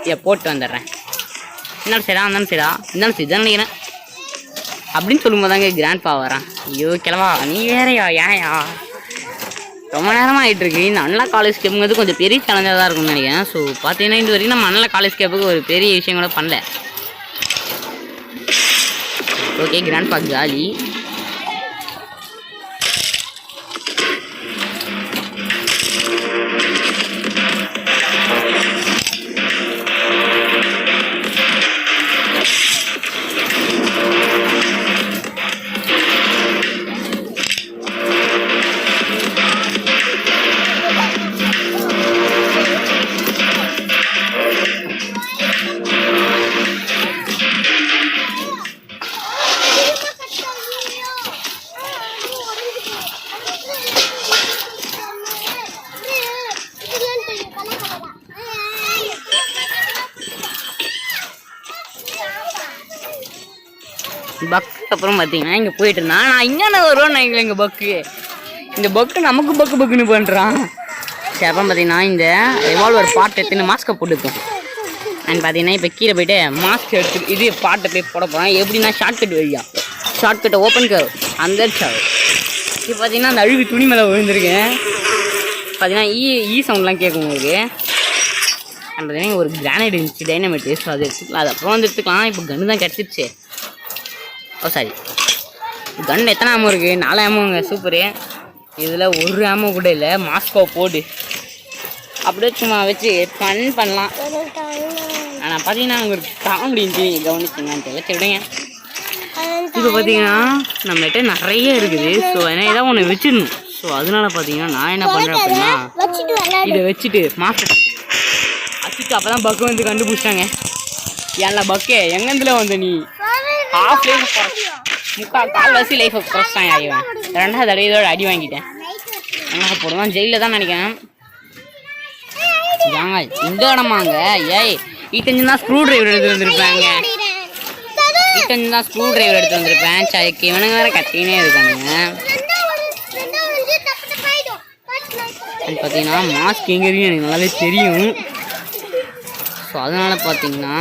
S1: இதை போட்டு வந்துடுறேன். இருந்தாலும் சரிடா இருந்தாலும் சரி தான் நினைக்கிறேன் அப்படின்னு சொல்லும்போது தாங்க கிராண்ட்பா வரான். ஐயோ கிளவா நீ வேறையா ஏன்யா ரொம்ப நேரமாக ஆகிட்டுருக்கு. இந்த அண்ணா காலேஜ் கேப்புங்கிறது கொஞ்சம் பெரிய சேலஞ்சாக தான் இருக்கும்னு நினைக்கிறேன். ஸோ பார்த்தீங்கன்னா இது வரைக்கும் நம்ம அண்ணா காலேஜ் கேப்புக்கு ஒரு பெரிய விஷயம் கூட பண்ணல. Okay grandpa jolly. பக்கு அப்புறம் பார்த்தீங்கன்னா இங்கே போயிட்டு இருந்தான். நான் இங்கே வருவேன் நினைக்கல. எங்கள் பக்கு இந்த பக்கு நமக்கு பக்குன்னு பண்ணுறான். சரி அப்புறம் பார்த்தீங்கன்னா இந்த ரிவால்வர் பாட்டு எடுத்துன்னு மாஸ்கை போட்டுக்கும். அண்ட் பார்த்தீங்கன்னா இப்போ கீழே போய்ட்டு மாஸ்க் எடுத்துட்டு இது பாட்டை போய் போட போகிறேன். எப்படின்னா ஷார்ட்கட் வழியா ஷார்ட்கட்டை ஓப்பன் கர் அந்த சாவு. இப்போ பார்த்தீங்கன்னா அந்த அழுகு துணி மேலே விழுந்துருக்கேன். பார்த்தீங்கன்னா ஈ சவுண்ட்லாம் கேட்கும் உங்களுக்கு. அண்ட் பார்த்தீங்கன்னா ஒரு கிரானைட் இருந்துச்சு டைனமைட். ஸோ அது எடுத்துக்கலாம். அது அப்புறம் வந்து எடுத்துக்கலாம். இப்போ கன்று தான் கிடச்சிருச்சு. ஓ சாரி கன் எத்தனை ஆமோ இருக்குது? 4 ஆமோங்க. சூப்பரு. இதில் ஒரு ஆமோ கூட இல்லை. மாஸ்கோ போடு அப்படியே சும்மா வச்சு ஃபன் பண்ணலாம். ஆனால் பார்த்தீங்கன்னா உங்களுக்கு காமெடின்னு கவனிச்சுங்கன்ட்டு வச்சு விடுங்க. இப்போ பார்த்தீங்கன்னா நம்மகிட்ட நிறைய இருக்குது. ஸோ ஏன்னா ஏதாவது ஒன்று வச்சிடணும். ஸோ அதனால பார்த்தீங்கன்னா நான் என்ன பண்ணுறேன் அப்படின்னா இதை வச்சுட்டு மாஸ்டர் வச்சுட்டு அப்போ தான் பக்கு வந்து கண்டுபிடிச்சாங்க. ஏன்ல பக்கே எங்கேருந்துல வந்து நீ ஹாஃப் லைஃப் கால்வாசி லைஃபை குறைச்சிட்டாங்க. ஆகிவேன் 2வது தடவை இதோட அடி வாங்கிட்டேன். என்ன போடுவான் ஜெயிலில் தான் நினைக்கிறேன். ஏங்க இந்த இடமாங்க ஏய் ஈட்டஞ்சு தான் ஸ்க்ரூ டிரைவர் எடுத்து வந்திருப்பாங்க. ஈட்டஞ்சு தான் ஸ்க்ரூ டிரைவர் எடுத்து வந்திருப்பேன். சாய்க்கு இவனுங்க வேறு கத்தினே இருக்கானுங்க. பார்த்தீங்கன்னா மாஸ்க் எங்கே இருக்கு எனக்கு நல்லாவே தெரியும். ஸோ அதனால் பார்த்தீங்கன்னா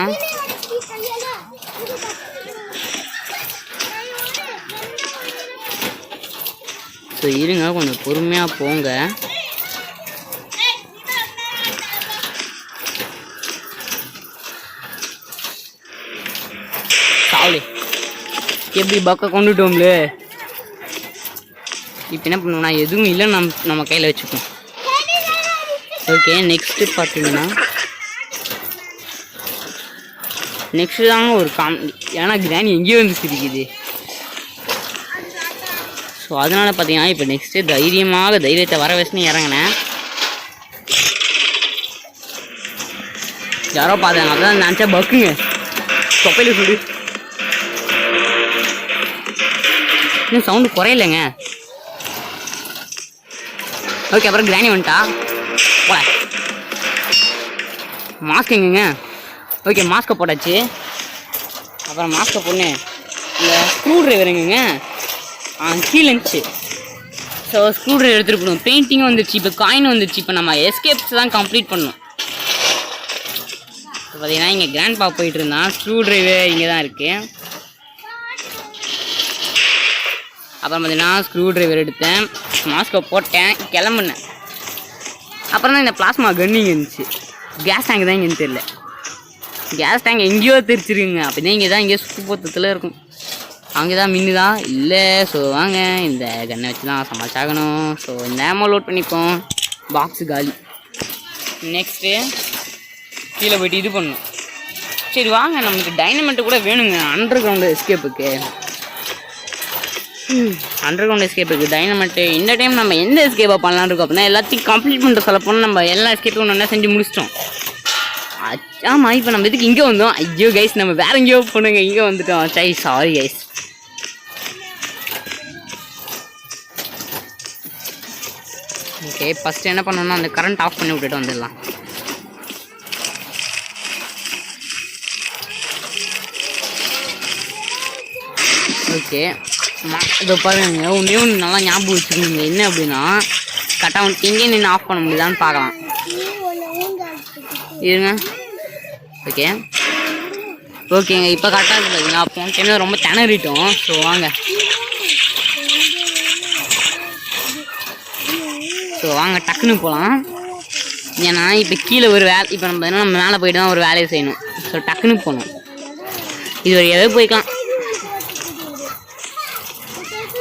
S1: ஸோ இருங்க கொஞ்சம் பொறுமையாக போங்க. சாவலி எப்படி பக்க கொண்டுட்டோம்ல. இப்போ என்ன பண்ணுவோம்னா எதுவும் இல்லை நம்ம கையில் வச்சுப்போம். ஓகே நெக்ஸ்ட்டு பார்த்தீங்கன்னா நெக்ஸ்ட்டு தாங்க ஒரு காமெடி. ஏன்னா கிராணி எங்கேயோ வந்து சிரிக்குது. ஸோ அதனால் பார்த்தீங்கன்னா இப்போ நெக்ஸ்ட்டு தைரியத்தை வர வச்சுன்னு இறங்கினேன். யாரோ பார்த்தாங்க அப்பதான் நினச்சா பக்குங்க தொப்பையில் சுடு. இன்னும் சவுண்டு குறையிலைங்க. ஓகே அப்புறம் கிராணி வந்துட்டா போல. மாஸ்க் எங்கங்க? ஓகே மாஸ்க்கை போட்டாச்சு. அப்புறம் மாஸ்க்கை பொண்ணு இந்த ஸ்க்ரூ டிரைவர் எங்கங்க? கீழே இருந்துச்சு. ஸோ ஸ்க்ரூ டிரைவர் எடுத்துகிட்டு போகணும். பெயிண்டிங்கும் வந்துடுச்சு. இப்போ காயின் வந்துடுச்சு. இப்போ நம்ம எஸ்கேப்ஸ் தான் கம்ப்ளீட் பண்ணணும். இப்போ பார்த்தீங்கன்னா இங்கே கிராண்ட் பா போயிட்டு இருந்தான். ஸ்க்ரூ டிரைவர் இங்கே தான் இருக்குது. அப்புறம் பார்த்தீங்கன்னா ஸ்க்ரூ டிரைவர் எடுத்தேன். மாஸ்க்கை போட்டேன் கிளம்புனேன். அப்புறம் தான் இந்த பிளாஸ்மா கன்னிங் இருந்துச்சு. கேஸ் டேங்க் தான் இங்கேன்னு தெரியல. கேஸ் டேங்க் எங்கேயோ தெரிச்சிருக்குங்க. அப்படி தான் இங்கே தான் இங்கேயோ சுற்றுப்போத்தத்தில் இருக்கும். அங்கே தான் மின்னுதா இல்லை. ஸோ வாங்க இந்த கன்னை வச்சு தான் சமாளிச்சாகணும். ஸோ இந்த ஆமோ லோட் பண்ணிப்போம். பாக்ஸு காலி. நெக்ஸ்ட்டு கீழே போய்ட்டு இது பண்ணணும். சரி வாங்க நமக்கு டைனமெண்ட்டு கூட வேணுங்க அண்டர் கிரவுண்டு எஸ்கேப்புக்கு. அண்டர் கிரவுண்ட் எஸ்கேப்புக்கு டைனமெண்ட்டு. இந்த டைம் நம்ம எந்த எஸ்கேப்பாக பண்ணலான்னு இருக்கோம் அப்படின்னா எல்லாத்தையும் கம்ப்ளீட் பண்ணிட்டு சொல்ல போனால் நம்ம எல்லா எஸ்கேப்பும் ஒன்றா செஞ்சு முடிச்சிட்டோம். ஆமாம் இப்போ நம்ம இதுக்கு இங்கே வந்தோம். ஐயோ கைஸ் நம்ம வேறு எங்கேயோ போனுங்க. இங்கே வந்துட்டோம். சரி சாரி கைஸ். ஓகே ஃபஸ்ட்டு என்ன பண்ணணும்னா அந்த கரண்ட் ஆஃப் பண்ணி விட்டுட்டு வந்துடலாம். ஓகே இதோ பாருங்க ஒன்றே ஒன்று நல்லா ஞாபகம் வச்சுக்கோங்க. என்ன அப்படின்னா கரெக்டாக வந்து இங்கே நின்று ஆஃப் பண்ண முடியுதான்னு பார்க்கலாம். இருங்க ஓகே ஓகேங்க இப்போ கரெக்டாக இருக்குது பார்த்தீங்களா. போன டைமில் ரொம்ப திணறிட்டோம். ஸோ வாங்க வாங்க டக்குன்னு போகலாம். ஏன்னா இப்போ கீழே ஒரு வேலை இப்போ நம்ம மேலே போய்ட்டு தான் ஒரு வேலையை செய்யணும். ஸோ டக்குன்னு போகணும். இது ஒரு எதாவது போய்க்கலாம்.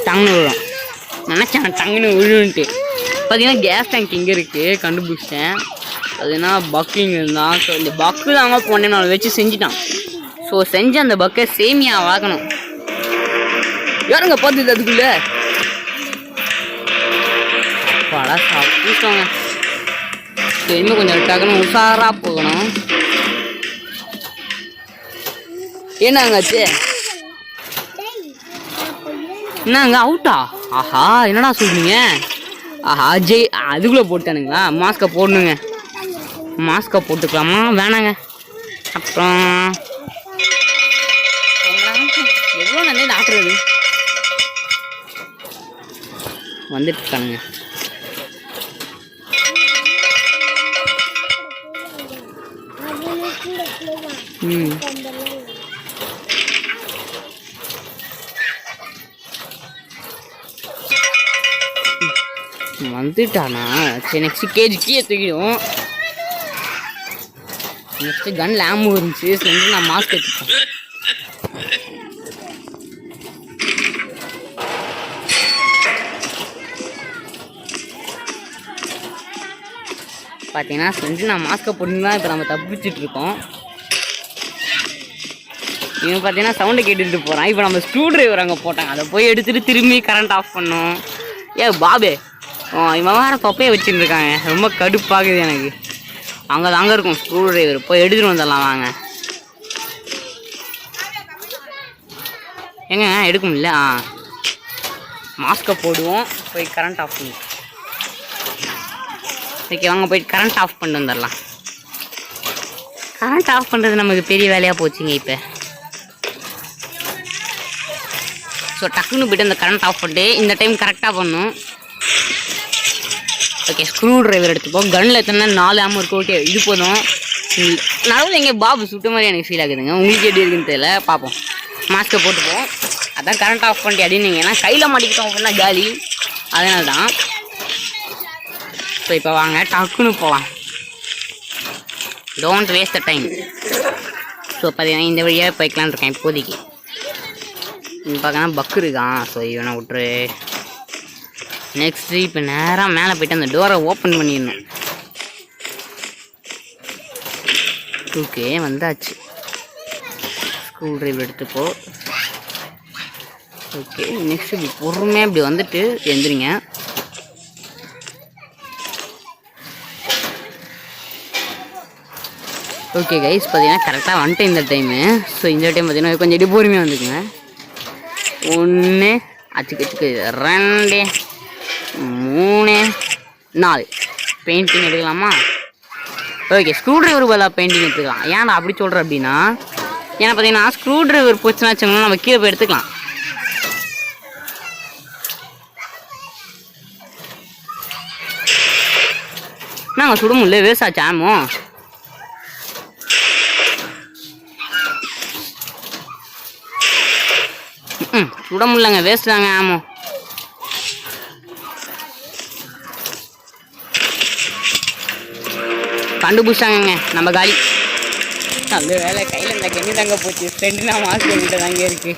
S1: டங்குன்னு விழும் நினச்சேன். டங்குன்னு விழுன்ட்டு பார்த்தீங்கன்னா கேஸ் டேங்க் இங்கே இருக்குது கண்டுபிடிச்சிட்டேன். அதுனா பக்கிங் இருந்தான். ஸோ இந்த பக்கு தாங்க போனேன் நான் வச்சு செஞ்சுட்டான். ஸோ செஞ்சு அந்த பக்கை சேமியா வாங்கணும். யாருங்க பார்த்துது அதுக்குள்ளே அப்பாடா சாப்பிட்டோங்க. இன்னும் கொஞ்சம் டக்குன்னு உஷாராக போகணும். என்னங்காச்சு என்னங்க அவுட்டா? ஆஹா என்னடா சொல்றீங்க? ஆஹா ஜெய் அதுக்குள்ளே போட்டானுங்களா? மாஸ்கை போடணுங்க. மாஸ்கை போட்டுக்கலாமா வேணாங்க. அப்புறம் எவ்வளோ நல்லா டாக்டர் வந்துட்டு இருக்கானுங்க. வந்துட்டானா? சரி நெக்ஸ்ட் கேஜி கீழே தூக்கிடும். நெக்ஸ்ட் கன் லேம்பு இருந்துச்சு. செஞ்சு நான் மாஸ்க் எடுத்துப்பேன். பார்த்தீங்கன்னா செஞ்சு நான் மாஸ்க்கை போட்டு தான் இப்போ நம்ம தப்பிச்சிட்ருக்கோம். இவன் பார்த்தீங்கன்னா சவுண்டை கேட்டுட்டு போகிறான். இப்போ நம்ம ஸ்க்ரூ ட்ரைவர் அங்கே போட்டாங்க, அதை போய் எடுத்துகிட்டு திரும்பி கரண்ட் ஆஃப் பண்ணோம். பாபே இவன் வேறு தொப்பையை வச்சுருக்காங்க, ரொம்ப கடுப்பாகுது எனக்கு. அங்கே இருக்கும் ஸ்க்ரூ ட்ரைவர், போய் எடுத்துகிட்டு வந்துடலாம் வாங்க. எங்க எடுக்க முடியல. மாஸ்க்கை போடுவோம், போய் கரண்ட் ஆஃப் பண்ணுவோம். ஓகே வாங்க போயிட்டு கரண்ட் ஆஃப் பண்ணிட்டு வந்துடலாம். கரண்ட் ஆஃப் பண்ணுறது நமக்கு பெரிய வேலையாக போச்சுங்க இப்போ. ஸோ டக்குன்னு போய்ட்டு அந்த கரண்ட் ஆஃப் பண்ணிட்டு இந்த டைம் கரெக்டாக பண்ணும். ஓகே ஸ்க்ரூ ட்ரைவர் எடுத்துப்போம். கன்னில் எத்தனை 4 ஆம் இருக்குது. ஓகே இது போதும். நடுவில் எங்கே பாபு சுட்ட மாதிரி எனக்கு ஃபீல் ஆகுதுங்க. உங்களுக்கு எப்படி இருக்குன்னு தெரியல, பார்ப்போம். மாஸ்க்கை போட்டுப்போம். அதான் கரண்ட் ஆஃப் பண்ணிட்டு அப்படின்னு, ஏன்னா கையில் மாட்டிக்கிட்டோம் அப்படின்னா காலி, அதனால தான். ஸோ இப்போ வாங்க டக்குன்னு போகலாம். Don't waste the time. So பார்த்தீங்கன்னா இந்த வழியாக போய்க்கலான்னு இருக்கேன் இப்போதைக்கு. இங்கே பார்க்கணும் பக்கு இருக்கான். ஸோ இவனை விட்டுரு. நெக்ஸ்ட்டு இப்போ நேராக மேலே போய்ட்டு அந்த டோரை ஓப்பன் பண்ணிடணும். ஓகே வந்தாச்சு. ஸ்க்ரூ ட்ரைவர் எடுத்துப்போ. ஓகே நெக்ஸ்ட் இப்படி பொறுமையாக இப்படி வந்துட்டு எழுந்திரிங்க. ஓகே கைஸ் பார்த்தீங்கன்னா கரெக்டாக வந்துட்டேன் இந்த டைமு. ஸோ இந்த டைம் பார்த்தீங்கன்னா கொஞ்சம் இடி பொறுமையாக வந்துக்குங்க. 1 அச்சுக்கு 2 3 4 பெயிண்டிங் எடுக்கலாமா? ஓகே ஸ்க்ரூ ட்ரைவர் பதிலாக பெயிண்டிங் எடுத்துக்கலாம். ஏன்டா அப்படி சொல்கிறேன் அப்படின்னா, ஏன்னா பார்த்தீங்கன்னா ஸ்க்ரூ ட்ரைவர் போச்சுன்னா வச்சுக்கோங்களேன், நம்ம கீழே போய் எடுத்துக்கலாம். நாங்கள் சுட முடியல, வேஸ்ட் ஆச்சு ஆமோ. சுட முடியலங்க, வேஸ்ட் தாங்க ஆமோ. கண்டுபிடிச்சாங்க நம்ம காலி. அந்த வேலை கையில் இந்த கண்ணி தாங்க போச்சு. ஃப்ரெண்டு நான் மாஸ்க் கிட்ட தாங்க இருக்கு.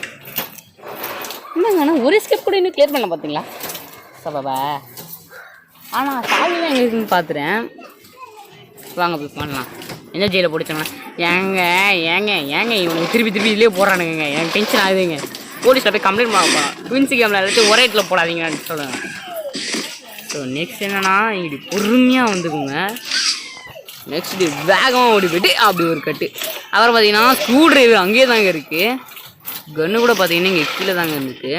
S1: என்னங்கண்ணா ஒரு ஸ்டெப் கூட இன்னும் கிளியர் பண்ண பார்த்தீங்களா சபாபா. ஆனால் சாவிலாம் எங்கே இருக்குன்னு பார்த்துறேன். வாங்க போய் பண்ணலாம். எந்த ஜெயிலில் பிடிச்சாங்களா? ஏங்க இவனுக்கு திருப்பி இதுலேயே போடுறானுங்க. எனக்கு டென்ஷன் ஆகுதுங்க. போலீஸில் போய் கம்ப்ளைண்ட் பண்ண போகலாம். ட்வின்ஸ் கேமில் எல்லாத்தையும் ஒரே இடத்துல போடாதீங்கன்னு சொல்லுங்கள். ஸோ நெக்ஸ்ட் என்னென்னா இப்படி பொறுமையாக வந்துக்குங்க. நெக்ஸ்ட் இப்படி வேகமாக ஓடி போய்ட்டு அப்படி ஒரு கட்டு. அப்புறம் பார்த்தீங்கன்னா ஸ்க்ரூ ட்ரைவர் அங்கேயே தாங்க இருக்குது. கன்று கூட பார்த்தீங்கன்னா இங்கே கீழே தாங்க இருந்துருக்கு.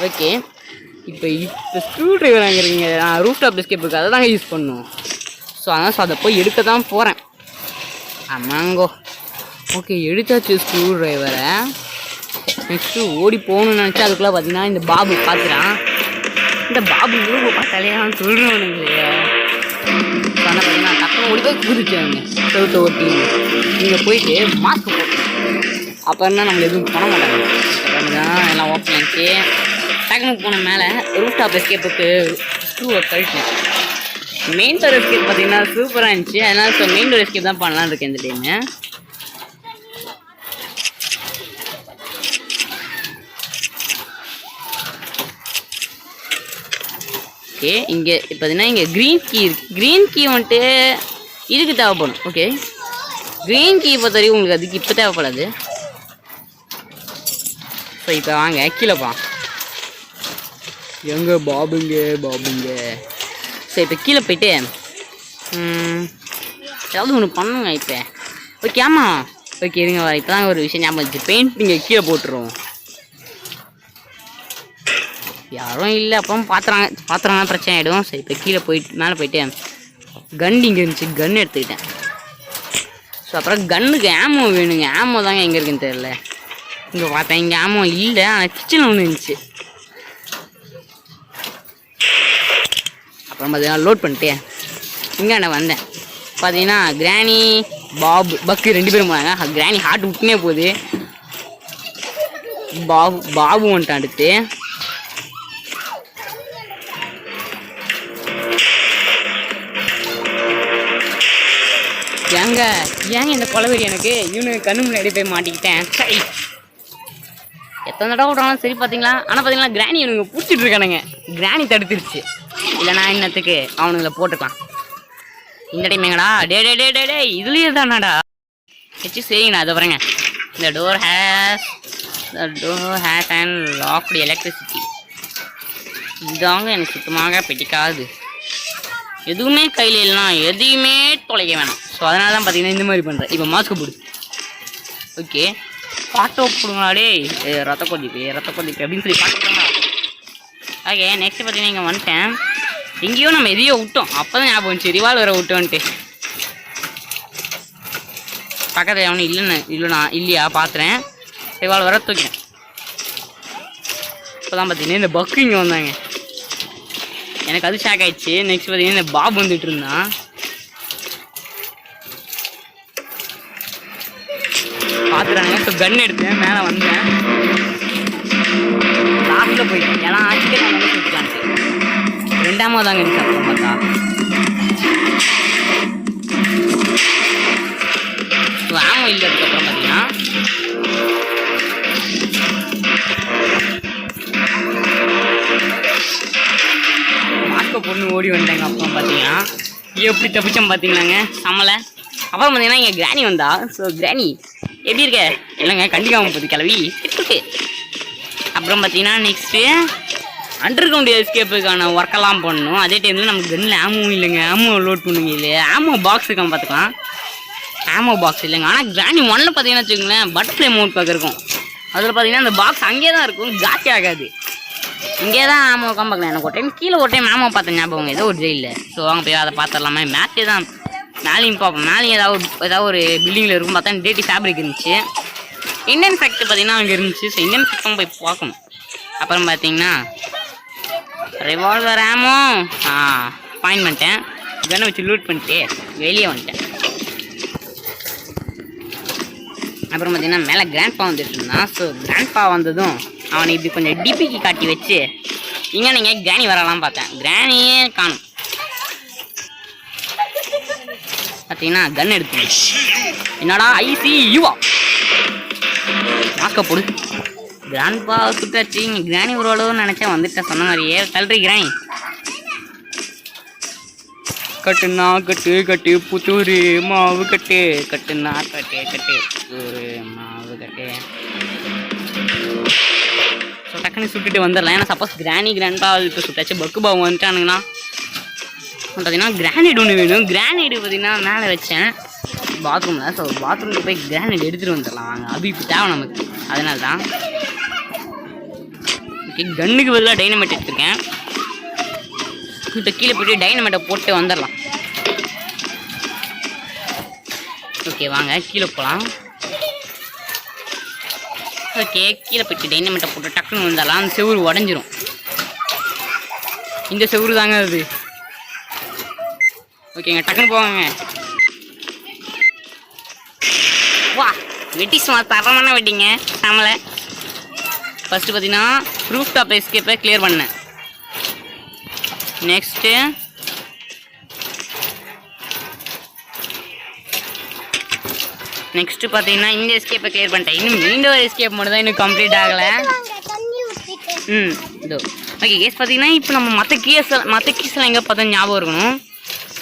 S1: ஓகே இப்போ ஸ்க்ரூ ட்ரைவர் அங்கே இருக்குங்க. நான் ரூஃப் டாப் எஸ்கேப்புக்கு அதை தாங்க யூஸ் பண்ணும். ஸோ அதான் அதை போய் எடுக்க தான் போகிறேன். ஆமாங்கோ. ஓகே எடுத்தாச்சு ஸ்க்ரூ ட்ரைவரை. நெக்ஸ்ட்டு ஓடி போகணுன்னு நினச்சா அதுக்குள்ளே பார்த்தீங்கன்னா இந்த பாபு பார்த்துறான். இந்த பாபு இவ்வளோ பார்த்தாலே நான் சொல்கிறேன். ஆனால் பார்த்தீங்கன்னா டக்குனு ஓடி போய் குதிச்சாங்க செவுத்தை ஓட்டி. நீங்கள் போயிட்டு மாஸ்க் போட்டு அப்புறம் தான் நம்மளை எதுவும் பண்ண மாட்டாங்க. அப்புறம் தான் எல்லாம் ஓப்பன் ஆச்சு. டக்குனு போன மேலே ரூஃப் டாப் எஸ்கேப்புக்கு ஸ்க்ரூவை கழிச்சேன். மெயின் டோர் எஸ்கேப் பார்த்தீங்கன்னா சூப்பராக இருந்துச்சு. அதனால் ஸோ மெயின் டோர் எஸ்கேப் தான் பண்ணலான்னு இருக்கேன் இந்த டைமு. ஓகே இங்கே பார்த்தீங்கன்னா இங்கே க்ரீன் கீ இருக்குது. க்ரீன் கீ வந்துட்டு இதுக்கு தேவைப்படும். ஓகே க்ரீன் கீ பொறுத்த வரைக்கும் உங்களுக்கு அதுக்கு இப்போ தேவைப்படாது. ஸோ இப்போ வாங்க கீழே போகலாம். எங்கே பாபுங்க. ஸோ இப்போ கீழே போயிட்டு ஏதாவது ஒன்று பண்ணுங்க இப்போ. ஓகே ஆமாம் ஓகே இருங்க வர. இப்போ தான் ஒரு விஷயம் ஞாபகம் வந்துச்சு. பெயிண்டிங்கை கீழே போட்டுருவோம். யாரும் இல்லை அப்புறம் பாத்திரம்னா பிரச்சனை ஆகிடும். சரி இப்போ கீழே போயிட்டு மேலே போயிட்டு கன் இங்கே இருந்துச்சு, கன் எடுத்துக்கிட்டேன். ஸோ அப்புறம் கன்னுக்கு ஆமோ வேணுங்க. ஆமோ தாங்க எங்கே இருக்குன்னு தெரியல. இங்கே பார்த்தேன் இங்கே ஆமோ இல்லை, ஆனால் கிச்சனில் ஒன்று இருந்துச்சு. அப்புறம் பார்த்தீங்கன்னா லோட் பண்ணிட்டு இங்கே நான் வந்தேன். பார்த்தீங்கன்னா கிராணி பக்கு 2 பேரும் போனாங்க. கிராணி ஹார்ட் விட்டுனே போகுது. பாபு வந்துட்டான் அடுத்து. ஏங்க இந்த கொலவெறி எனக்கு இவனுக்கு கண்ணு முன்னாடி போய் மாட்டிக்கிட்டேன். சரி எத்தனை தடவை விட்றாலும் சரி பார்த்தீங்களா. ஆனால் பார்த்தீங்களா கிராணி இவனுங்க பிடிச்சிட்டு இருக்கானுங்க. கிராணி தடுத்துருச்சு. இல்லைனா இன்னத்துக்கு அவனுங்களை போட்டுக்கலாம். இந்த டைம் எங்கடா டே டே டே டே டே இதுலேயே தானாடா வச்சு சரிங்கண்ணா. அதை பாருங்க, இந்த door has and logged electricity. இதாங்க எனக்கு சுத்தமாக பிடிக்காது. எதுவுமே கையில் இல்லைனா எதையுமே தொலைக்க வேணாம். ஸோ அதனால தான் பார்த்தீங்கன்னா இந்த மாதிரி பண்ணுறேன். இப்போ மாஸ்க் போடு. ஓகே, பாட்டோ போடுங்களாடே, ரத்த கொதிப்பு அப்படின்னு சொல்லி பாட்டு போடுங்களா. ஓகே, நெக்ஸ்ட் பார்த்தீங்கன்னா இங்கே வந்துட்டேன். எங்கேயோ நம்ம எதையோ விட்டோம், அப்போ தான் ஞாபகம் வந்துச்சு ரிவால்வரை விட்டோன்ட்டு. பக்கத்தில் எவனும் இல்லையா பார்த்துறேன். ரிவால்வரை தூக்கிறேன். இப்போ தான் பார்த்தீங்கன்னா இந்த பக்கு இங்கே வந்தாங்க. எனக்கு அது ஷாக் ஆகிடுச்சு. நெக்ஸ்ட் பார்த்தீங்கன்னா இந்த பாப் வந்துட்டு இருந்தான். பார்த்துறாங்க. ஸோ கன் எடுத்தேன், மேலே வந்தேன், லாஸ்ட்டில் போயிட்டேன். ஏன்னா ஆச்சுக்கே நான் வந்து சுற்றிக்கலான்ட்டு. ரெண்டாமது தாங்க இருந்துச்சு. அப்புறம் பார்த்தா ஆமாம் இல்லை. அதுக்கப்புறம் பார்த்தீங்கன்னா மாஸ்கை பொண்ணு ஓடி வந்துட்டாங்க. அப்புறம் பார்த்தீங்கன்னா எப்படி தப்பிச்சோம் பார்த்தீங்களாங்க, சமலை. அப்புறம் பார்த்தீங்கன்னா இங்கே கிராணி வந்தா. ஸோ கிராணி எப்படி இருக்க? இல்லைங்க கண்டிக்காமல் போகுது கிளவி இருக்கு. அப்புறம் பார்த்தீங்கன்னா நெக்ஸ்ட்டு அண்டர் கிரவுண்ட் எஸ்கேப்புக்கான ஒர்க்கெல்லாம் பண்ணணும். அதே டைமில் நமக்கு கன்னில் ஆமும் இல்லைங்க. ஆமோ லோட் பண்ணுங்க இல்லையா, ஆமோ பாக்ஸ் இருக்கான் பார்த்துக்கலாம். ஆமோ பாக்ஸ் இல்லைங்க. ஆனால் கிராணி 1ல் பார்த்தீங்கன்னா வச்சுக்கோங்களேன், பட்டர்ஃப்ளை மோட் பார்க்க இருக்கும். அதில் பார்த்தீங்கன்னா அந்த பாக்ஸ் அங்கேயே தான் இருக்கும், காட்சி ஆகாது. இங்கே தான் ஆமோ இருக்கான் பார்க்கலாம். எனக்கு ஒரு டைம் கீழே ஒரு டைம் ஆமோ பார்த்தேன் ஞாபகம், ஏதோ ஒரு ஜெயிலில். ஸோ வாங்க போய் அதை பார்த்துடலாமே. மேட்சே தான் மேலேயும் பார்ப்போம். மேலேயும் ஏதாவது ஒரு பில்டிங்கில் இருக்கும். பார்த்தா டேட்டி ஃபேப்ரிக் இருந்துச்சு. இந்தியன் ஃபேக்ட்ரி பார்த்தீங்கன்னா அங்கே இருந்துச்சு. ஸோ இந்தியன் ஃபேக்ட்ரி போய் பார்க்கணும். அப்புறம் பார்த்தீங்கன்னா ரிவால்வர் ஆமோ பாயிண்ட் பண்ணிட்டேன். கன்னை வச்சு லூட் பண்ணிட்டு வெளியே வந்துட்டேன். அப்புறம் பார்த்தீங்கன்னா மேலே கிராண்ட்பா வந்துட்டு இருந்தான். ஸோ கிராண்ட்பா வந்ததும் அவனை இப்படி கொஞ்சம் டிபிக்கு காட்டி வச்சு இங்கே நீங்கள் கிராணி வரலாம் பார்த்தேன். கிராணியே காணும். பார்த்தீங்கன்னா கன் எடுத்து என்னடா ஐசி யுவா மாஸ்க போடு. கிராண்ட்பா சுட்டாச்சு. இங்கே கிராணி ஒரு அளவுன்னு நினச்சேன், வந்துட்டேன் சொன்ன மாதிரியே. கல்றி கிராணி கட்டுனா கட்டு புத்தூர் மாவு கட்டுனா கட்டு புத்தூர் மாவு ஸோ டக்குன்னு சுட்டுட்டு வந்துடலாம். ஏன்னா சப்போஸ் கிராண்ட்பா இப்போ சுட்டாச்சு, பக்கு பாவம் வந்துட்டானுங்கன்னா பார்த்தீங்கன்னா கிரானைட் ஒன்று வேணும். கிரானைடு பார்த்தீங்கன்னா மேலே வச்சேன் பாத்ரூமில். ஸோ பாத்ரூமில் போய் கிரானைட் எடுத்துகிட்டு வந்துடலாம் வாங்க. அது இப்போ தேவை நமக்கு, அதனால தான். ஓகே, கன்னுக்கு பதிலாக டைனமைட் எடுத்துருக்கேன். இப்போ கீழே போய்ட்டு டைனமைட்டை போட்டு வந்துடலாம். ஓகே வாங்க கீழே போகலாம். ஓகே, கீழே போய்ட்டு டைனமைட்டை போட்டு டக்குன்னு வந்துடலாம். அந்த செவுரு உடஞ்சிரும். இந்த செவுரு தாங்க அது. ஓகேங்க, டக்குன்னு போவாங்க. வா வெட்டி சும்மா தரமான வெட்டிங்க நம்மளை. ஃபஸ்ட்டு பார்த்தீங்கன்னா ரூஃப் டாப் எஸ்கேப்பை கிளியர் பண்ணேன். நெக்ஸ்ட்டு பார்த்தீங்கன்னா இந்த எஸ்கேப்பை கிளியர் பண்ணிட்டேன். இன்னும் இந்த ஒரு எஸ்கேப் மட்டும் தான் இன்னும் கம்ப்ளீட் ஆகலை. இதோ ஓகே கேஸ் பார்த்தீங்கன்னா இப்போ நம்ம மற்ற கீஸ்லாம் எங்கே பார்த்தா ஞாபகம் இருக்கணும்.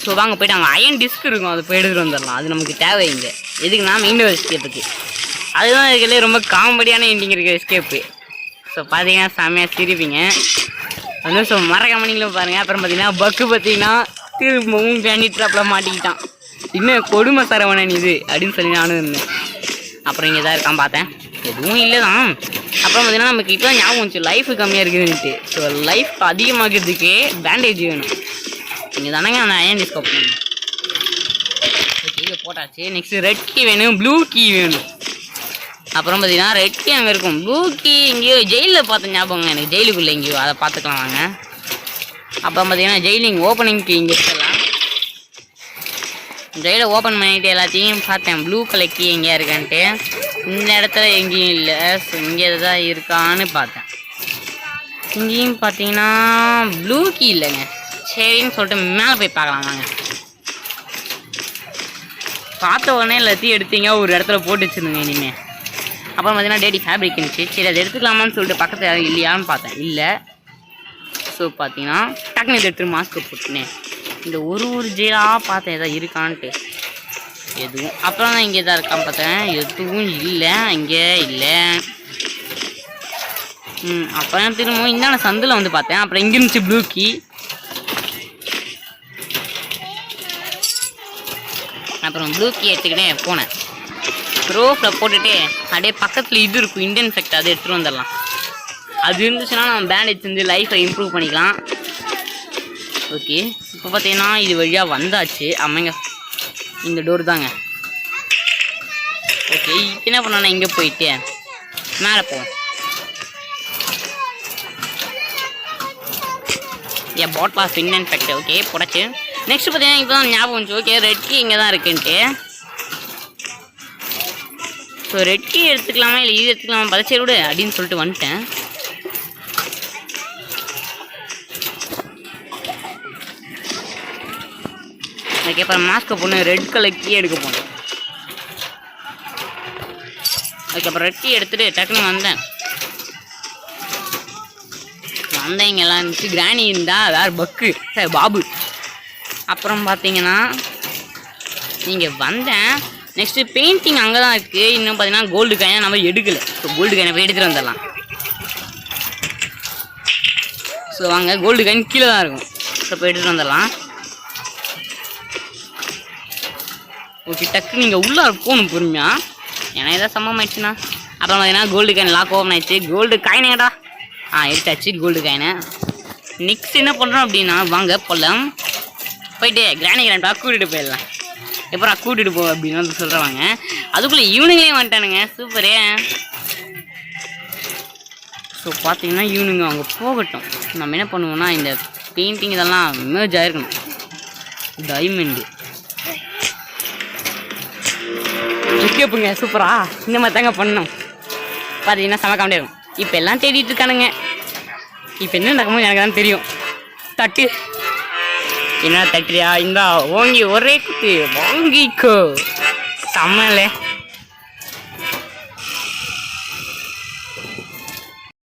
S1: ஸோ வாங்க போய்ட்டு அங்கே அயன் டிஸ்க் இருக்கும், அதை போய் எடுத்துகிட்டு வந்துடலாம். அது நமக்கு தேவை இங்கே. எதுக்குன்னா மீண்டும் எஸ்கேப்புக்கு. அதுதான் இதுலேயே ரொம்ப காமெடியான எண்டிங் இருக்குது எஸ்கேப்பு. ஸோ பார்த்தீங்கன்னா செம்மையாக சிரிப்பீங்க. வந்து ஸோ மறக்காம நீங்களும் பாருங்கள். அப்புறம் பார்த்தீங்கன்னா பக்கு பார்த்தீங்கன்னா திரும்பவும் கிராண்டி ட்ராப்பில் மாட்டிக்கிட்டான். இன்னும் கொடுமை சரவணன் இது அப்படின்னு சொல்லி நானும் இருந்தேன். அப்புறம் இங்கே தான் இருக்கான் பார்த்தேன், எதுவும் இல்லை தான். அப்புறம் பார்த்தீங்கன்னா நமக்கு இப்போ தான் ஞாபகம் வந்துச்சு லைஃப் கம்மியாக இருக்குதுன்ட்டு. ஸோ லைஃப் அதிகமாகிறதுக்கு பேண்டேஜ் வேணும். இங்கே தானேங்க அந்த அயன் டிஸ்க் ஓப்பன் கீழே போட்டாச்சு. நெக்ஸ்ட்டு ரெட் கீ வேணும், ப்ளூ கீ வேணும். அப்புறம் பார்த்தீங்கன்னா ரெட் கீ அங்கே இருக்கும், ப்ளூ கீ எங்கேயோ ஜெயிலில் பார்த்த ஞாபகங்க எனக்கு, ஜெயிலுக்குள்ளே எங்கேயோ, அதை பார்த்துக்கலாம் வாங்க. அப்புறம் பார்த்தீங்கன்னா ஜெயிலிங் ஓப்பனிங்க்கு இங்கே இருக்கலாம். ஜெயிலை ஓப்பன் பண்ணிவிட்டு எல்லாத்தையும் பார்த்தேன், ப்ளூ கலர் கீ எங்கேயா இருக்கான்ட்டு. இந்த இடத்துல எங்கேயும் இல்லை. ஸோ இங்கே தான் இருக்கான்னு பார்த்தேன். இங்கேயும் பார்த்தீங்கன்னா ப்ளூ கீ இல்லைங்க. சரின்னு சொல்லிட்டு மேலே போய் பார்க்கலாம் வாங்க. பார்த்த உடனே எல்லாத்தையும் எடுத்தீங்க ஒரு இடத்துல போட்டு வச்சுருந்தீங்க இனிமேல். அப்புறம் பார்த்தீங்கன்னா டேடி ஃபேப்ரிக் இருந்துச்சு. சரி அதை எடுத்துக்கலாமான்னு சொல்லிட்டு பக்கத்தில் யாரும் இல்லையான்னு பார்த்தேன், இல்லை. ஸோ பார்த்தீங்கன்னா டக்குனு இதை எடுத்துட்டு மாஸ்க்கு போட்டுனேன். இந்த ஒரு ஜெயிலாக பார்த்தேன் எதாவது இருக்கான்ட்டு, எதுவும். அப்புறம் தான் இங்கே தான் இருக்கான்னு பார்த்தேன், எதுவும் இல்லை, இங்கே இல்லை. அப்புறம் திரும்பவும் இந்தான சந்தில் வந்து பார்த்தேன். அப்புறம் இங்கே இருந்துச்சு ப்ளூ கீ. அப்புறம் ப்ளூ கீ எடுத்துக்கிட்டே போனேன். ரோஃபில் போட்டுட்டு அப்படியே பக்கத்தில் இது இருக்கும் இண்டியன் ஃபெக்ட், அதை எடுத்துகிட்டு வந்துடலாம். அது இருந்துச்சுன்னா நம்ம பேண்டேஜ் செஞ்சு லைஃப்பை இம்ப்ரூவ் பண்ணிக்கலாம். ஓகே, இப்போ பார்த்தீங்கன்னா இது வழியாக வந்தாச்சு. ஆமாங்க, இந்த டோர் தாங்க. ஓகே, இப்போ என்ன பண்ணா இங்கே போயிட்டு மேலே போவோம். பாட்டில் ஆஃப் இண்டியன் ஃபெக்ட். ஓகே, புடச்சு. நெக்ஸ்ட் பார்த்தீங்கன்னா இப்போ தான் ஞாபகம் வந்துச்சு. ஓகே, ரெட் கீ இங்கே தான் இருக்குன்ட்டு. ஸோ ரெட் கீ எடுத்துக்கலாமா இல்லை இது எடுத்துக்கலாமா பதச்சேரி விடு அப்படின்னு சொல்லிட்டு வந்துட்டேன். ஓகே, அப்புறம் மாஸ்க்கை பொண்ணு ரெட் கலர் கீ எடுக்க போனேன். ஓகே, அப்புறம் ரெட் கீ எடுத்துகிட்டு டக்குன்னு வந்தேன். இங்கே எல்லாம் இருந்துச்சு. கிராணி இருந்தா வேறு பக்கு சார் பாபு. அப்புறம் பார்த்தீங்கன்னா இங்கே வந்தேன். நெக்ஸ்ட்டு பெயிண்டிங் அங்கே தான் இருக்குது. இன்னும் பார்த்தீங்கன்னா கோல்டு காயினை நம்ம எடுக்கலை. ஸோ கோல்டு காயினை போய் எடுத்துகிட்டு வந்துடலாம். ஸோ வாங்க, கோல்டு காயின் கீழே தான் இருக்கும். ஸோ போய் எடுத்துகிட்டு வந்துடலாம். ஓகே, டக்கு நீங்கள் உள்ளே போகணும் பொறுமையாக, ஏன்னா ஏதாவது சம்பவம் ஆயிடுச்சுன்னா. அப்புறம் பார்த்தீங்கன்னா கோல்டு காயின் லாக் ஓப்பன் ஆயிடுச்சு. கோல்டு காயினேடா எடுத்தாச்சு கோல்டு காயினை. நெக்ஸ்ட் என்ன பண்ணுறோம் அப்படின்னா வாங்க போகலாம். போயிட்டு கிராணி கிராண்டாக கூட்டிகிட்டு போயிடலாம். எப்போ கூட்டிகிட்டு போ அப்படின்னு வந்து சொல்கிறவாங்க. அதுக்குள்ளே ஈவினிங்லேயே வந்துட்டானுங்க. சூப்பரே. ஸோ பார்த்தீங்கன்னா ஈவினிங் அவங்க போகட்டும். நம்ம என்ன பண்ணுவோம்னா இந்த பெயிண்டிங் இதெல்லாம் மேர்ஜ் ஆகிருக்கணும். டைமண்டு கேப்புங்க. சூப்பரா இந்த மாதிரி தாங்க பண்ணணும். பார்த்தீங்கன்னா செம காமெடியாக இருக்கும். இப்போ எல்லாம் தேடிட்டு இருக்கானுங்க. இப்போ என்ன நடக்குமோ எனக்கு தான் தெரியும். தட்டு என்ன தட்டுறியா? இந்தா ஓங்கி ஒரே குத்து வாங்கிக்கோ. செம்மலே.